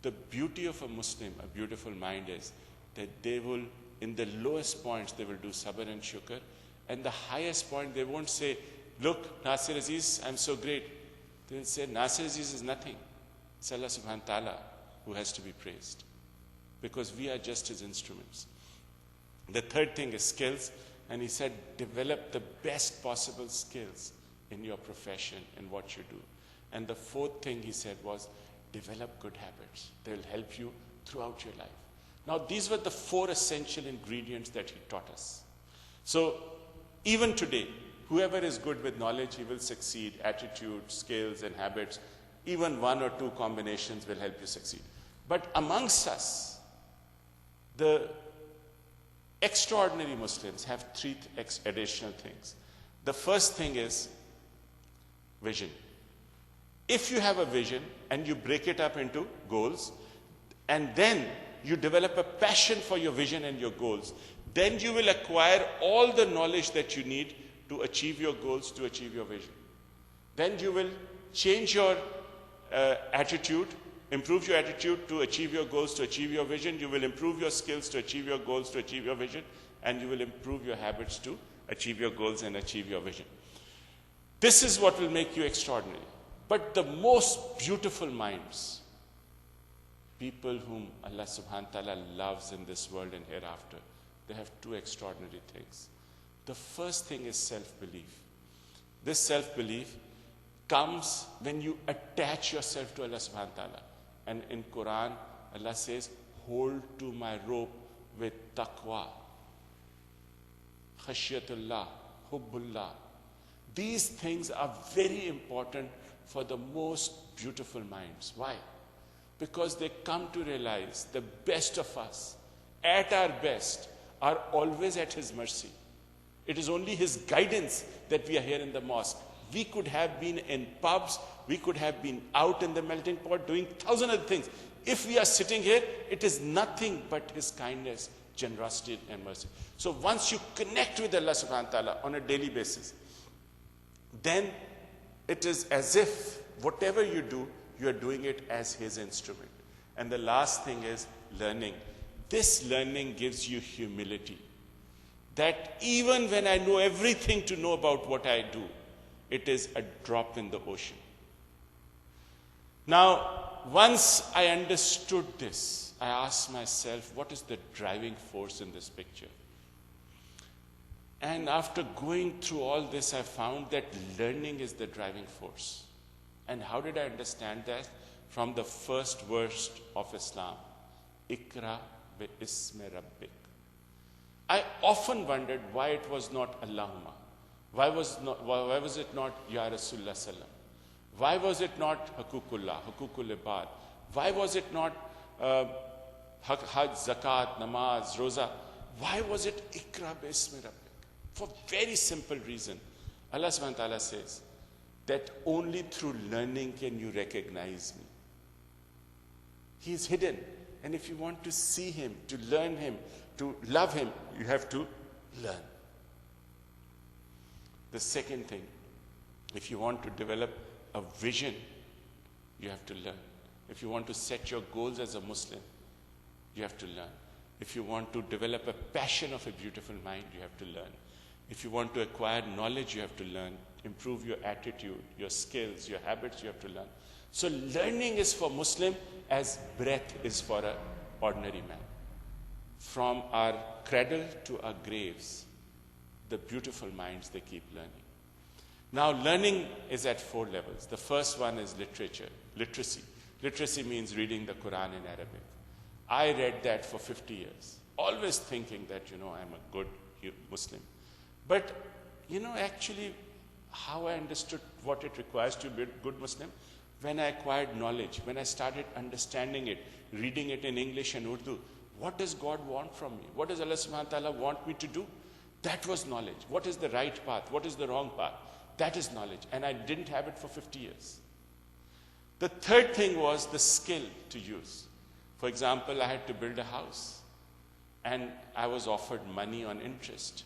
The beauty of a Muslim, a beautiful mind, is that they will, in the lowest points, they will do sabr and shukr. And the highest point, they won't say, look, Nasser Aziz, I'm so great. They will say, Nasser Aziz is nothing. It's Allah subhanahu wa ta'ala who has to be praised. Because we are just his instruments. The third thing is skills. And he said, develop the best possible skills in your profession and what you do. And the fourth thing he said was, develop good habits. They will help you throughout your life. Now, these were the four essential ingredients that he taught us. So, even today, whoever is good with knowledge, he will succeed. Attitude, skills, and habits, even one or two combinations will help you succeed. But amongst us, the extraordinary Muslims have three additional things. The first thing is vision. If you have a vision and you break it up into goals, and then you develop a passion for your vision and your goals, then you will acquire all the knowledge that you need to achieve your goals, to achieve your vision. Then you will change your attitude, improve your attitude to achieve your goals, to achieve your vision. You will improve your skills to achieve your goals, to achieve your vision. And you will improve your habits to achieve your goals and achieve your vision. This is what will make you extraordinary. But the most beautiful minds, people whom Allah subhanahu wa ta'ala loves in this world and hereafter, they have two extraordinary things. The first thing is self-belief. This self-belief comes when you attach yourself to Allah subhanahu wa ta'ala. And in Quran, Allah says, hold to my rope with taqwa, khashyatullah, hubbullah. These things are very important for the most beautiful minds. Why? Because they come to realize the best of us, at our best, are always at his mercy. It is only his guidance that we are here in the mosque. We could have been in pubs, we could have been out in the melting pot doing thousand other things. If we are sitting here, it is nothing but his kindness, generosity, and mercy. So once you connect with Allah subhanahu wa ta'ala on a daily basis, then it is as if whatever you do, you are doing it as his instrument. And the last thing is learning. This learning gives you humility. That even when I know everything to know about what I do, it is a drop in the ocean. Now, once I understood this, I asked myself, what is the driving force in this picture? And after going through all this, I found that learning is the driving force. And how did I understand that? From the first verse of Islam, Ikra bi ismi rabbik. I often wondered why it was not Allahumma. Why was it not Ya Rasulullah Sallam? Why was it not Hakukullah, Hakukul Ibad? Why was it not Hajj, Zakat, Namaz, Roza? Why was it Ikra Bismi Rabbik? For very simple reason. Allah subhanahu wa ta'ala says that only through learning can you recognize me. He is hidden. And if you want to see him, to learn him, to love him, you have to learn. The second thing, if you want to develop a vision, you have to learn. If you want to set your goals as a Muslim, you have to learn. If you want to develop a passion of a beautiful mind, you have to learn. If you want to acquire knowledge, you have to learn. Improve your attitude, your skills, your habits, you have to learn. So learning is for Muslim as breath is for an ordinary man. From our cradle to our graves, the beautiful minds, they keep learning. Now, learning is at 4 levels. The first one is literacy. Literacy means reading the Quran in Arabic. I read that for 50 years, always thinking that, I'm a good Muslim. But, actually, how I understood what it requires to be a good Muslim, when I acquired knowledge, when I started understanding it, reading it in English and Urdu, what does God want from me? What does Allah subhanahu wa ta'ala want me to do? That was knowledge. What is the right path? What is the wrong path? That is knowledge. And I didn't have it for 50 years. The third thing was the skill to use. For example, I had to build a house. And I was offered money on interest.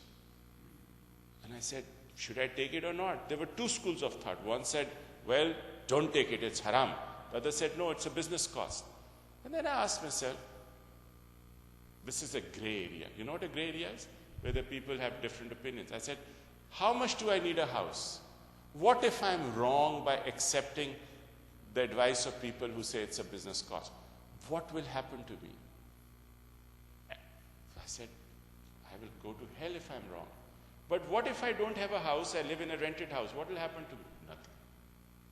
And I said, should I take it or not? There were 2 schools of thought. One said, well, don't take it, it's haram. The other said, no, it's a business cost. And then I asked myself, this is a gray area. You know what a gray area is? Where the people have different opinions. I said, how much do I need a house? What if I'm wrong by accepting the advice of people who say it's a business cost? What will happen to me? I said, I will go to hell if I'm wrong. But what if I don't have a house, I live in a rented house? What will happen to me? Nothing.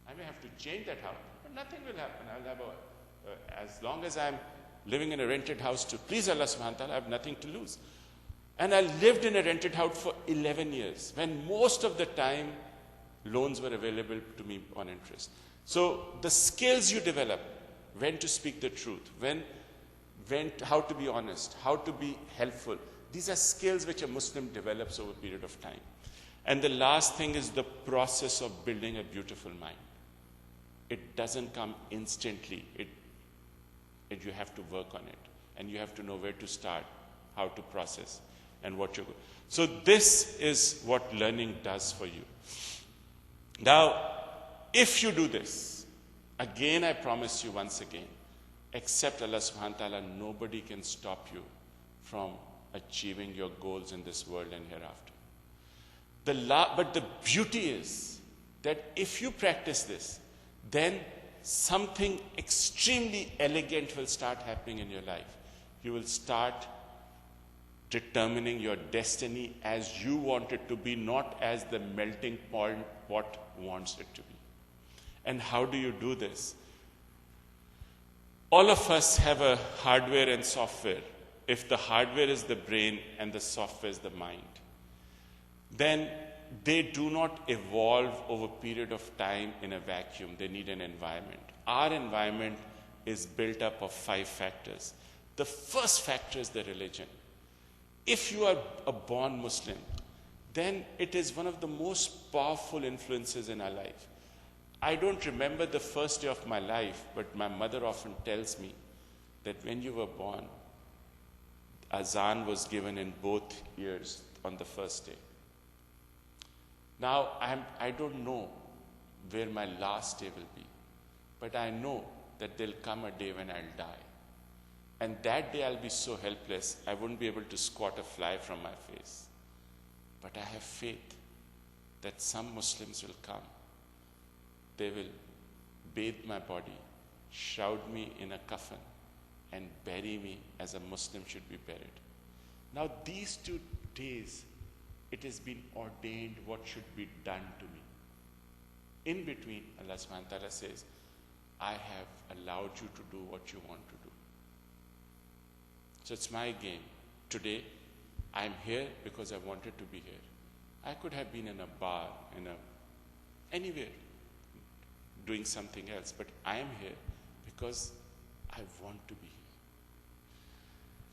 I may have to change that house, but nothing will happen. I'll have as long as I'm living in a rented house to please Allah subhanahu wa ta'ala, I have nothing to lose. And I lived in a rented house for 11 years, when most of the time loans were available to me on interest. So the skills you develop, when to speak the truth, how to be honest, how to be helpful, these are skills which a Muslim develops over a period of time. And the last thing is the process of building a beautiful mind. It doesn't come instantly. You have to work on it. And you have to know where to start, how to process, and what you go. So this is what learning does for you. Now, if you do this, again I promise you once again, except Allah subhanahu wa ta'ala, nobody can stop you from achieving your goals in this world and hereafter. But the beauty is that if you practice this, then something extremely elegant will start happening in your life. You will start determining your destiny as you want it to be, not as the melting pot wants it to be. And how do you do this? All of us have a hardware and software. If the hardware is the brain and the software is the mind, then they do not evolve over a period of time in a vacuum. They need an environment. Our environment is built up of 5 factors. The first factor is the religion. If you are a born Muslim, then it is one of the most powerful influences in our life. I don't remember the first day of my life, but my mother often tells me that when you were born, azan was given in both ears on the first day. Now, I don't know where my last day will be, but I know that there'll come a day when I'll die. And that day I'll be so helpless, I wouldn't be able to squat a fly from my face. But I have faith that some Muslims will come. They will bathe my body, shroud me in a coffin, and bury me as a Muslim should be buried. Now, these 2 days, it has been ordained what should be done to me. In between, Allah subhanahu wa ta'ala says, I have allowed you to do what you want to do. So it's my game. Today, I'm here because I wanted to be here. I could have been in a bar, anywhere, doing something else, but I am here because I want to be here.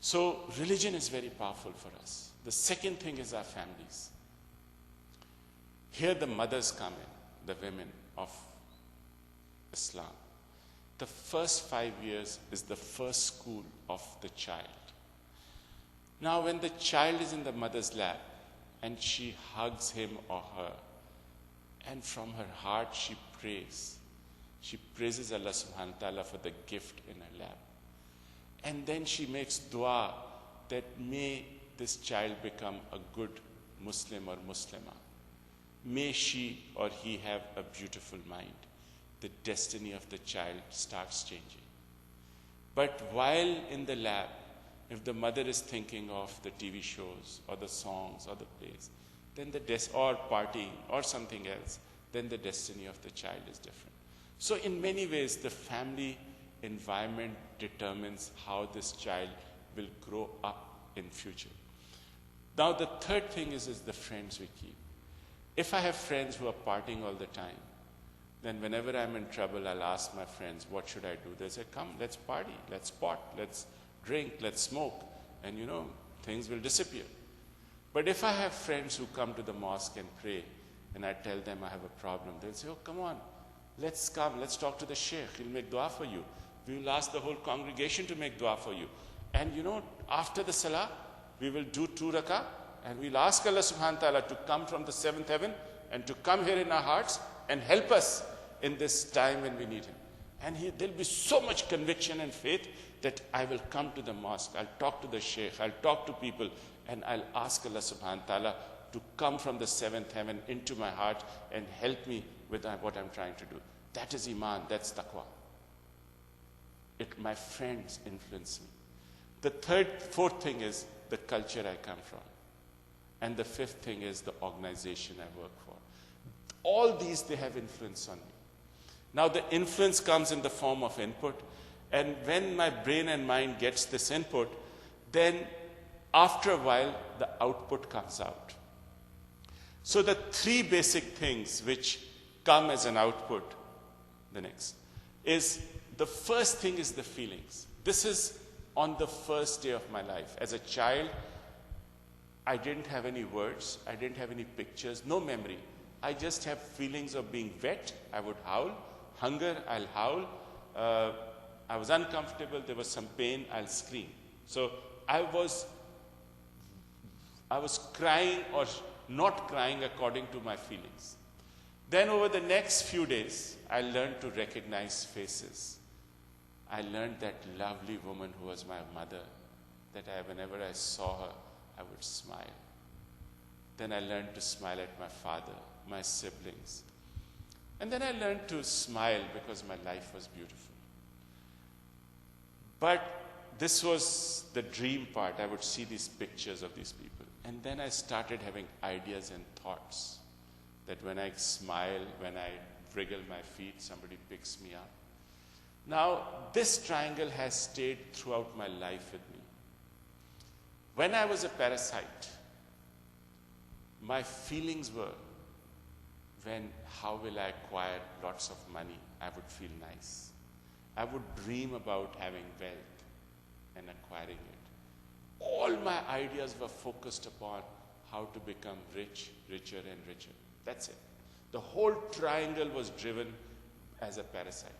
So religion is very powerful for us. The second thing is our families. Here the mothers come in, the women of Islam. The first 5 years is the first school of the child. Now when the child is in the mother's lap and she hugs him or her, and from her heart she prays. She praises Allah subhanahu wa ta'ala for the gift in her lap. And then she makes dua that may this child become a good Muslim or Muslimah. May she or he have a beautiful mind. The destiny of the child starts changing. But while in the lab, if the mother is thinking of the TV shows or the songs or the plays, then or partying or something else, then the destiny of the child is different. So in many ways, the family environment determines how this child will grow up in future. Now the third thing is the friends we keep. If I have friends who are partying all the time, then whenever I'm in trouble, I'll ask my friends, what should I do? They say, come, let's party, let's pot, let's drink, let's smoke, and things will disappear. But if I have friends who come to the mosque and pray, and I tell them I have a problem, they'll say, oh, come on, let's come, let's talk to the sheikh, he'll make dua for you. We will ask the whole congregation to make dua for you. And after the salah, we will do 2 rakah, and we'll ask Allah subhanahu wa ta'ala to come from the 7th heaven and to come here in our hearts and help us in this time when we need him. And there'll be so much conviction and faith that I will come to the mosque, I'll talk to the sheikh, I'll talk to people, and I'll ask Allah subhanahu wa ta'ala to come from the 7th heaven into my heart and help me with what I'm trying to do. That is iman, that's taqwa. My friends influence me. The fourth thing is the culture I come from. And the fifth thing is the organization I work for. All these, they have influence on me. Now the influence comes in the form of input. And when my brain and mind gets this input, then after a while, the output comes out. So the 3 basic things which come as an output, the next, is the first thing is the feelings. This is on the first day of my life. As a child, I didn't have any words, I didn't have any pictures, no memory. I just have feelings of being wet, I would howl. Hunger, I'll howl. I was uncomfortable, there was some pain, I'll scream. So I was crying or not crying according to my feelings. Then over the next few days, I learned to recognize faces. I learned that lovely woman who was my mother, that whenever I saw her, I would smile. Then I learned to smile at my father, my siblings. And then I learned to smile because my life was beautiful. But this was the dream part. I would see these pictures of these people. And then I started having ideas and thoughts that when I smile, when I wriggle my feet, somebody picks me up. Now, this triangle has stayed throughout my life with me. When I was a parasite, my feelings were, how will I acquire lots of money? I would feel nice. I would dream about having wealth and acquiring it. All my ideas were focused upon how to become rich, richer, and richer. That's it. The whole triangle was driven as a parasite.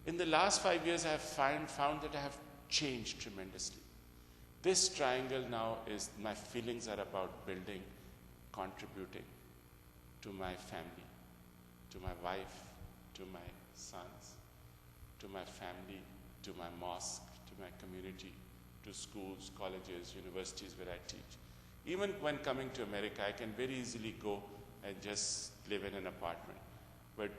In the last 5 years, I have found that I have changed tremendously. This triangle now is, my feelings are about building, contributing to my family, to my wife, to my sons, to my family, to my mosque, to my community, to schools, colleges, universities where I teach. Even when coming to America, I can very easily go and just live in an apartment. But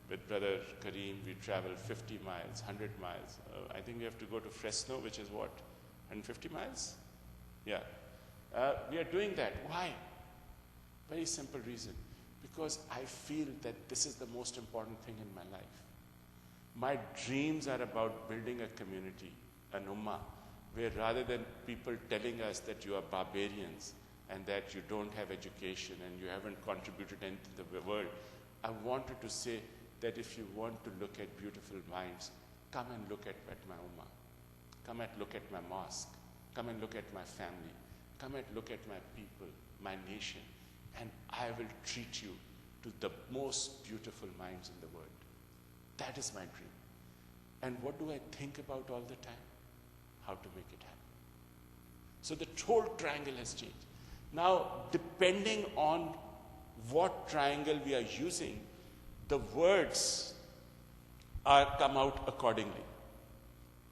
with Brother Kareem, we travel 50 miles, 100 miles. I think we have to go to Fresno, which is what, 150 miles? Yeah. We are doing that. Why? Very simple reason. Because I feel that this is the most important thing in my life. My dreams are about building a community, an ummah, where rather than people telling us that you are barbarians and that you don't have education and you haven't contributed anything to the world, I wanted to say that if you want to look at beautiful minds, come and look at my ummah. Come and look at my mosque. Come and look at my family. Come and look at my people, my nation, and I will treat you to the most beautiful minds in the world. That is my dream. And what do I think about all the time? How to make it happen. So the whole triangle has changed. Now, depending on what triangle we are using, the words come out accordingly.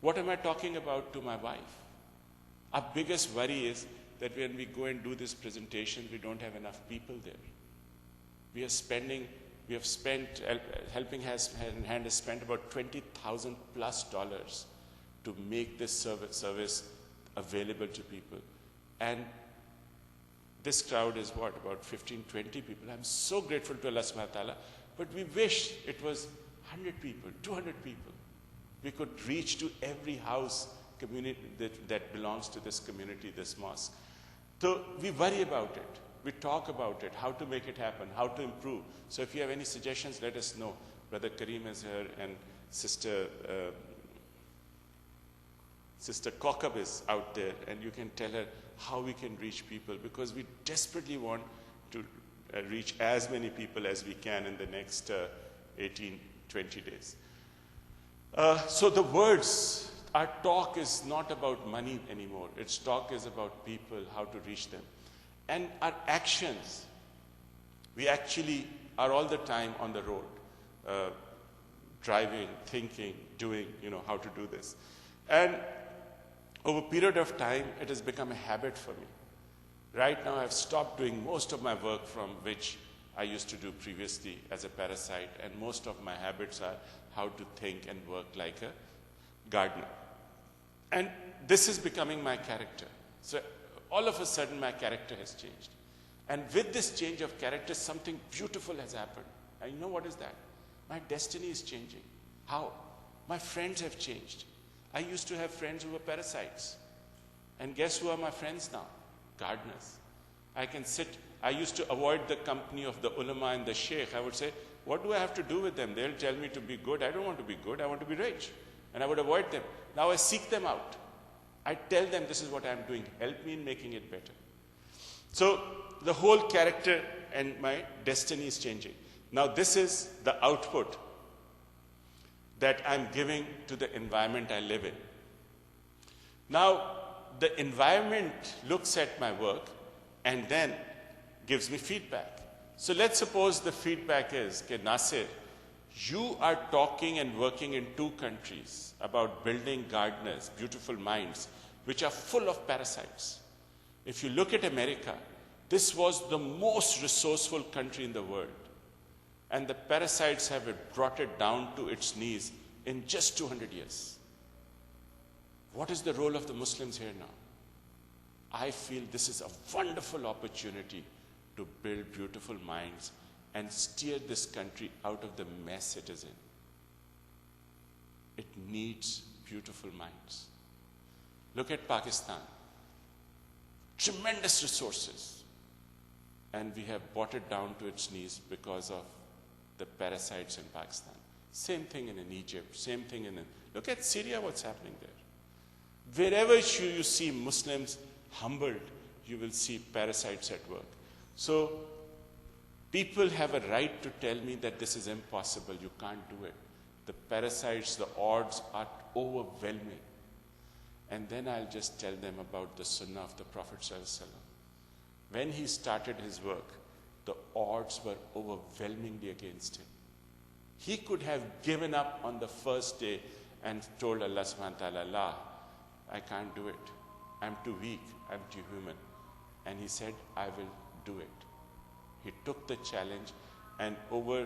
What am I talking about to my wife? Our biggest worry is that when we go and do this presentation, we don't have enough people there. Helping Hand has spent about $20,000 plus to make this service available to people. And this crowd is what, about 15, 20 people. I'm so grateful to Allah subhanahu wa ta'ala, but we wish it was 100 people, 200 people. We could reach to every house community that belongs to this community, this mosque. So we worry about it. We talk about it, how to make it happen, how to improve. So if you have any suggestions, let us know. Brother Kareem is here and Sister Kokab is out there, and you can tell her how we can reach people, because we desperately want to reach as many people as we can in the next 18, 20 days. So the words, our talk is not about money anymore. Its talk is about people, how to reach them. And our actions, we actually are all the time on the road, driving, thinking, doing, how to do this. And over a period of time, it has become a habit for me. Right now, I've stopped doing most of my work from which I used to do previously as a parasite, and most of my habits are how to think and work like a Gardner. And this is becoming my character. So all of a sudden, my character has changed. And with this change of character, something beautiful has happened. And you know what is that? My destiny is changing. How? My friends have changed. I used to have friends who were parasites. And guess who are my friends now? Gardeners. I used to avoid the company of the ulama and the sheikh. I would say, what do I have to do with them? They'll tell me to be good. I don't want to be good. I want to be rich. And I would avoid them. Now I seek them out. I tell them, this is what I'm doing. Help me in making it better. So the whole character and my destiny is changing. Now this is the output that I'm giving to the environment I live in. Now, the environment looks at my work and then gives me feedback. So let's suppose the feedback is, okay, Nasser, you are talking and working in 2 countries about building gardeners, beautiful minds, which are full of parasites. If you look at America, this was the most resourceful country in the world. And the parasites have brought it down to its knees in just 200 years. What is the role of the Muslims here now? I feel this is a wonderful opportunity to build beautiful minds and steer this country out of the mess it is in. It needs beautiful minds. Look at Pakistan. Tremendous resources. And we have brought it down to its knees because of the parasites in Pakistan. Same thing in Egypt, same thing look at Syria, what's happening there. Wherever you see Muslims humbled, you will see parasites at work. So people have a right to tell me that this is impossible, you can't do it. The parasites, the odds are overwhelming. And then I'll just tell them about the sunnah of the Prophet ﷺ. When he started his work, the odds were overwhelmingly against him. He could have given up on the first day and told Allah subhanahu wa ta'ala, Allah, I can't do it. I'm too weak. I'm too human. And he said, I will do it. He took the challenge, and over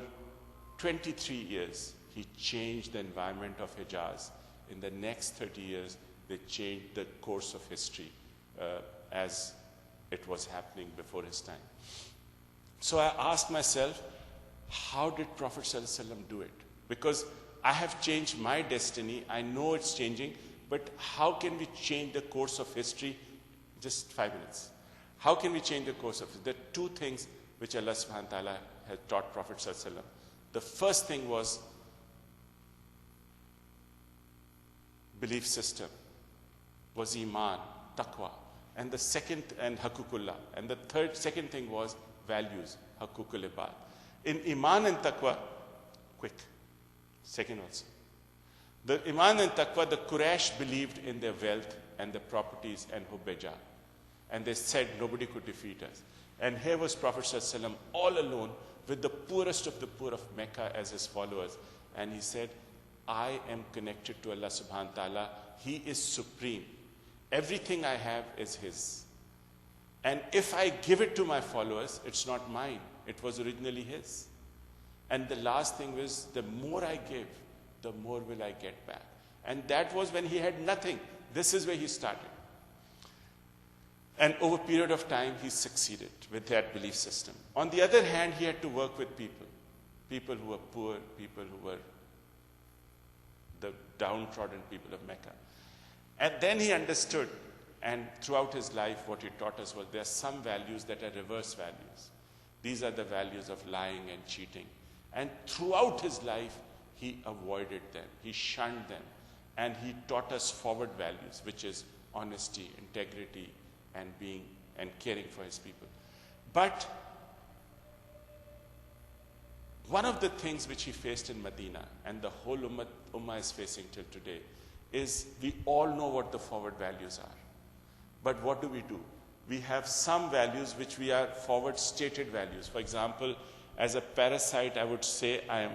23 years, he changed the environment of Hijaz. In the next 30 years, they changed the course of history as it was happening before his time. So I asked myself, how did Prophet ﷺ do it? Because I have changed my destiny. I know it's changing, But how can we change the course of history? Just 5 minutes. How can we change the course of history? There are two things which Allah subhanahu wa ta'ala has taught Prophet sallallahu alaihi wasallam. The first thing was belief system, was iman, taqwa. And the second, and hakukullah. And the second thing was values, hakukul ibad. In iman and taqwa, quick, second also. The iman and taqwa, the Quraysh believed in their wealth and their properties and hubbeja. And they said nobody could defeat us. And here was Prophet ﷺ all alone with the poorest of the poor of Mecca as his followers. And he said, I am connected to Allah subhanahu wa ta'ala. He is supreme. Everything I have is his. And if I give it to my followers, it's not mine. It was originally his. And the last thing was, the more I give, the more will I get back. And that was when he had nothing. This is where he started. And over a period of time, he succeeded with that belief system. On the other hand, he had to work with people. People who were poor, people who were the downtrodden people of Mecca. And then he understood, and throughout his life, what he taught us was there are some values that are reverse values. These are the values of lying and cheating. And throughout his life, he avoided them. He shunned them. And he taught us forward values, which is honesty, integrity, and being and caring for his people. But one of the things which he faced in Medina, and the whole Ummah is facing till today, is we all know what the forward values are. But what do? We have some values which we are forward stated values. For example, as a parasite, I would say I am.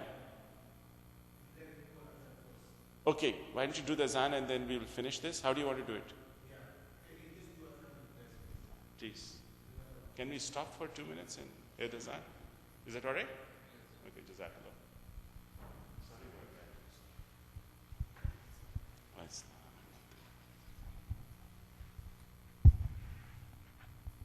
Okay, why don't you do the azan and then we will finish this? How do you want to do it? Please. Can we stop for 2 minutes and hear the azan? Is that all right? Okay, jazakallah.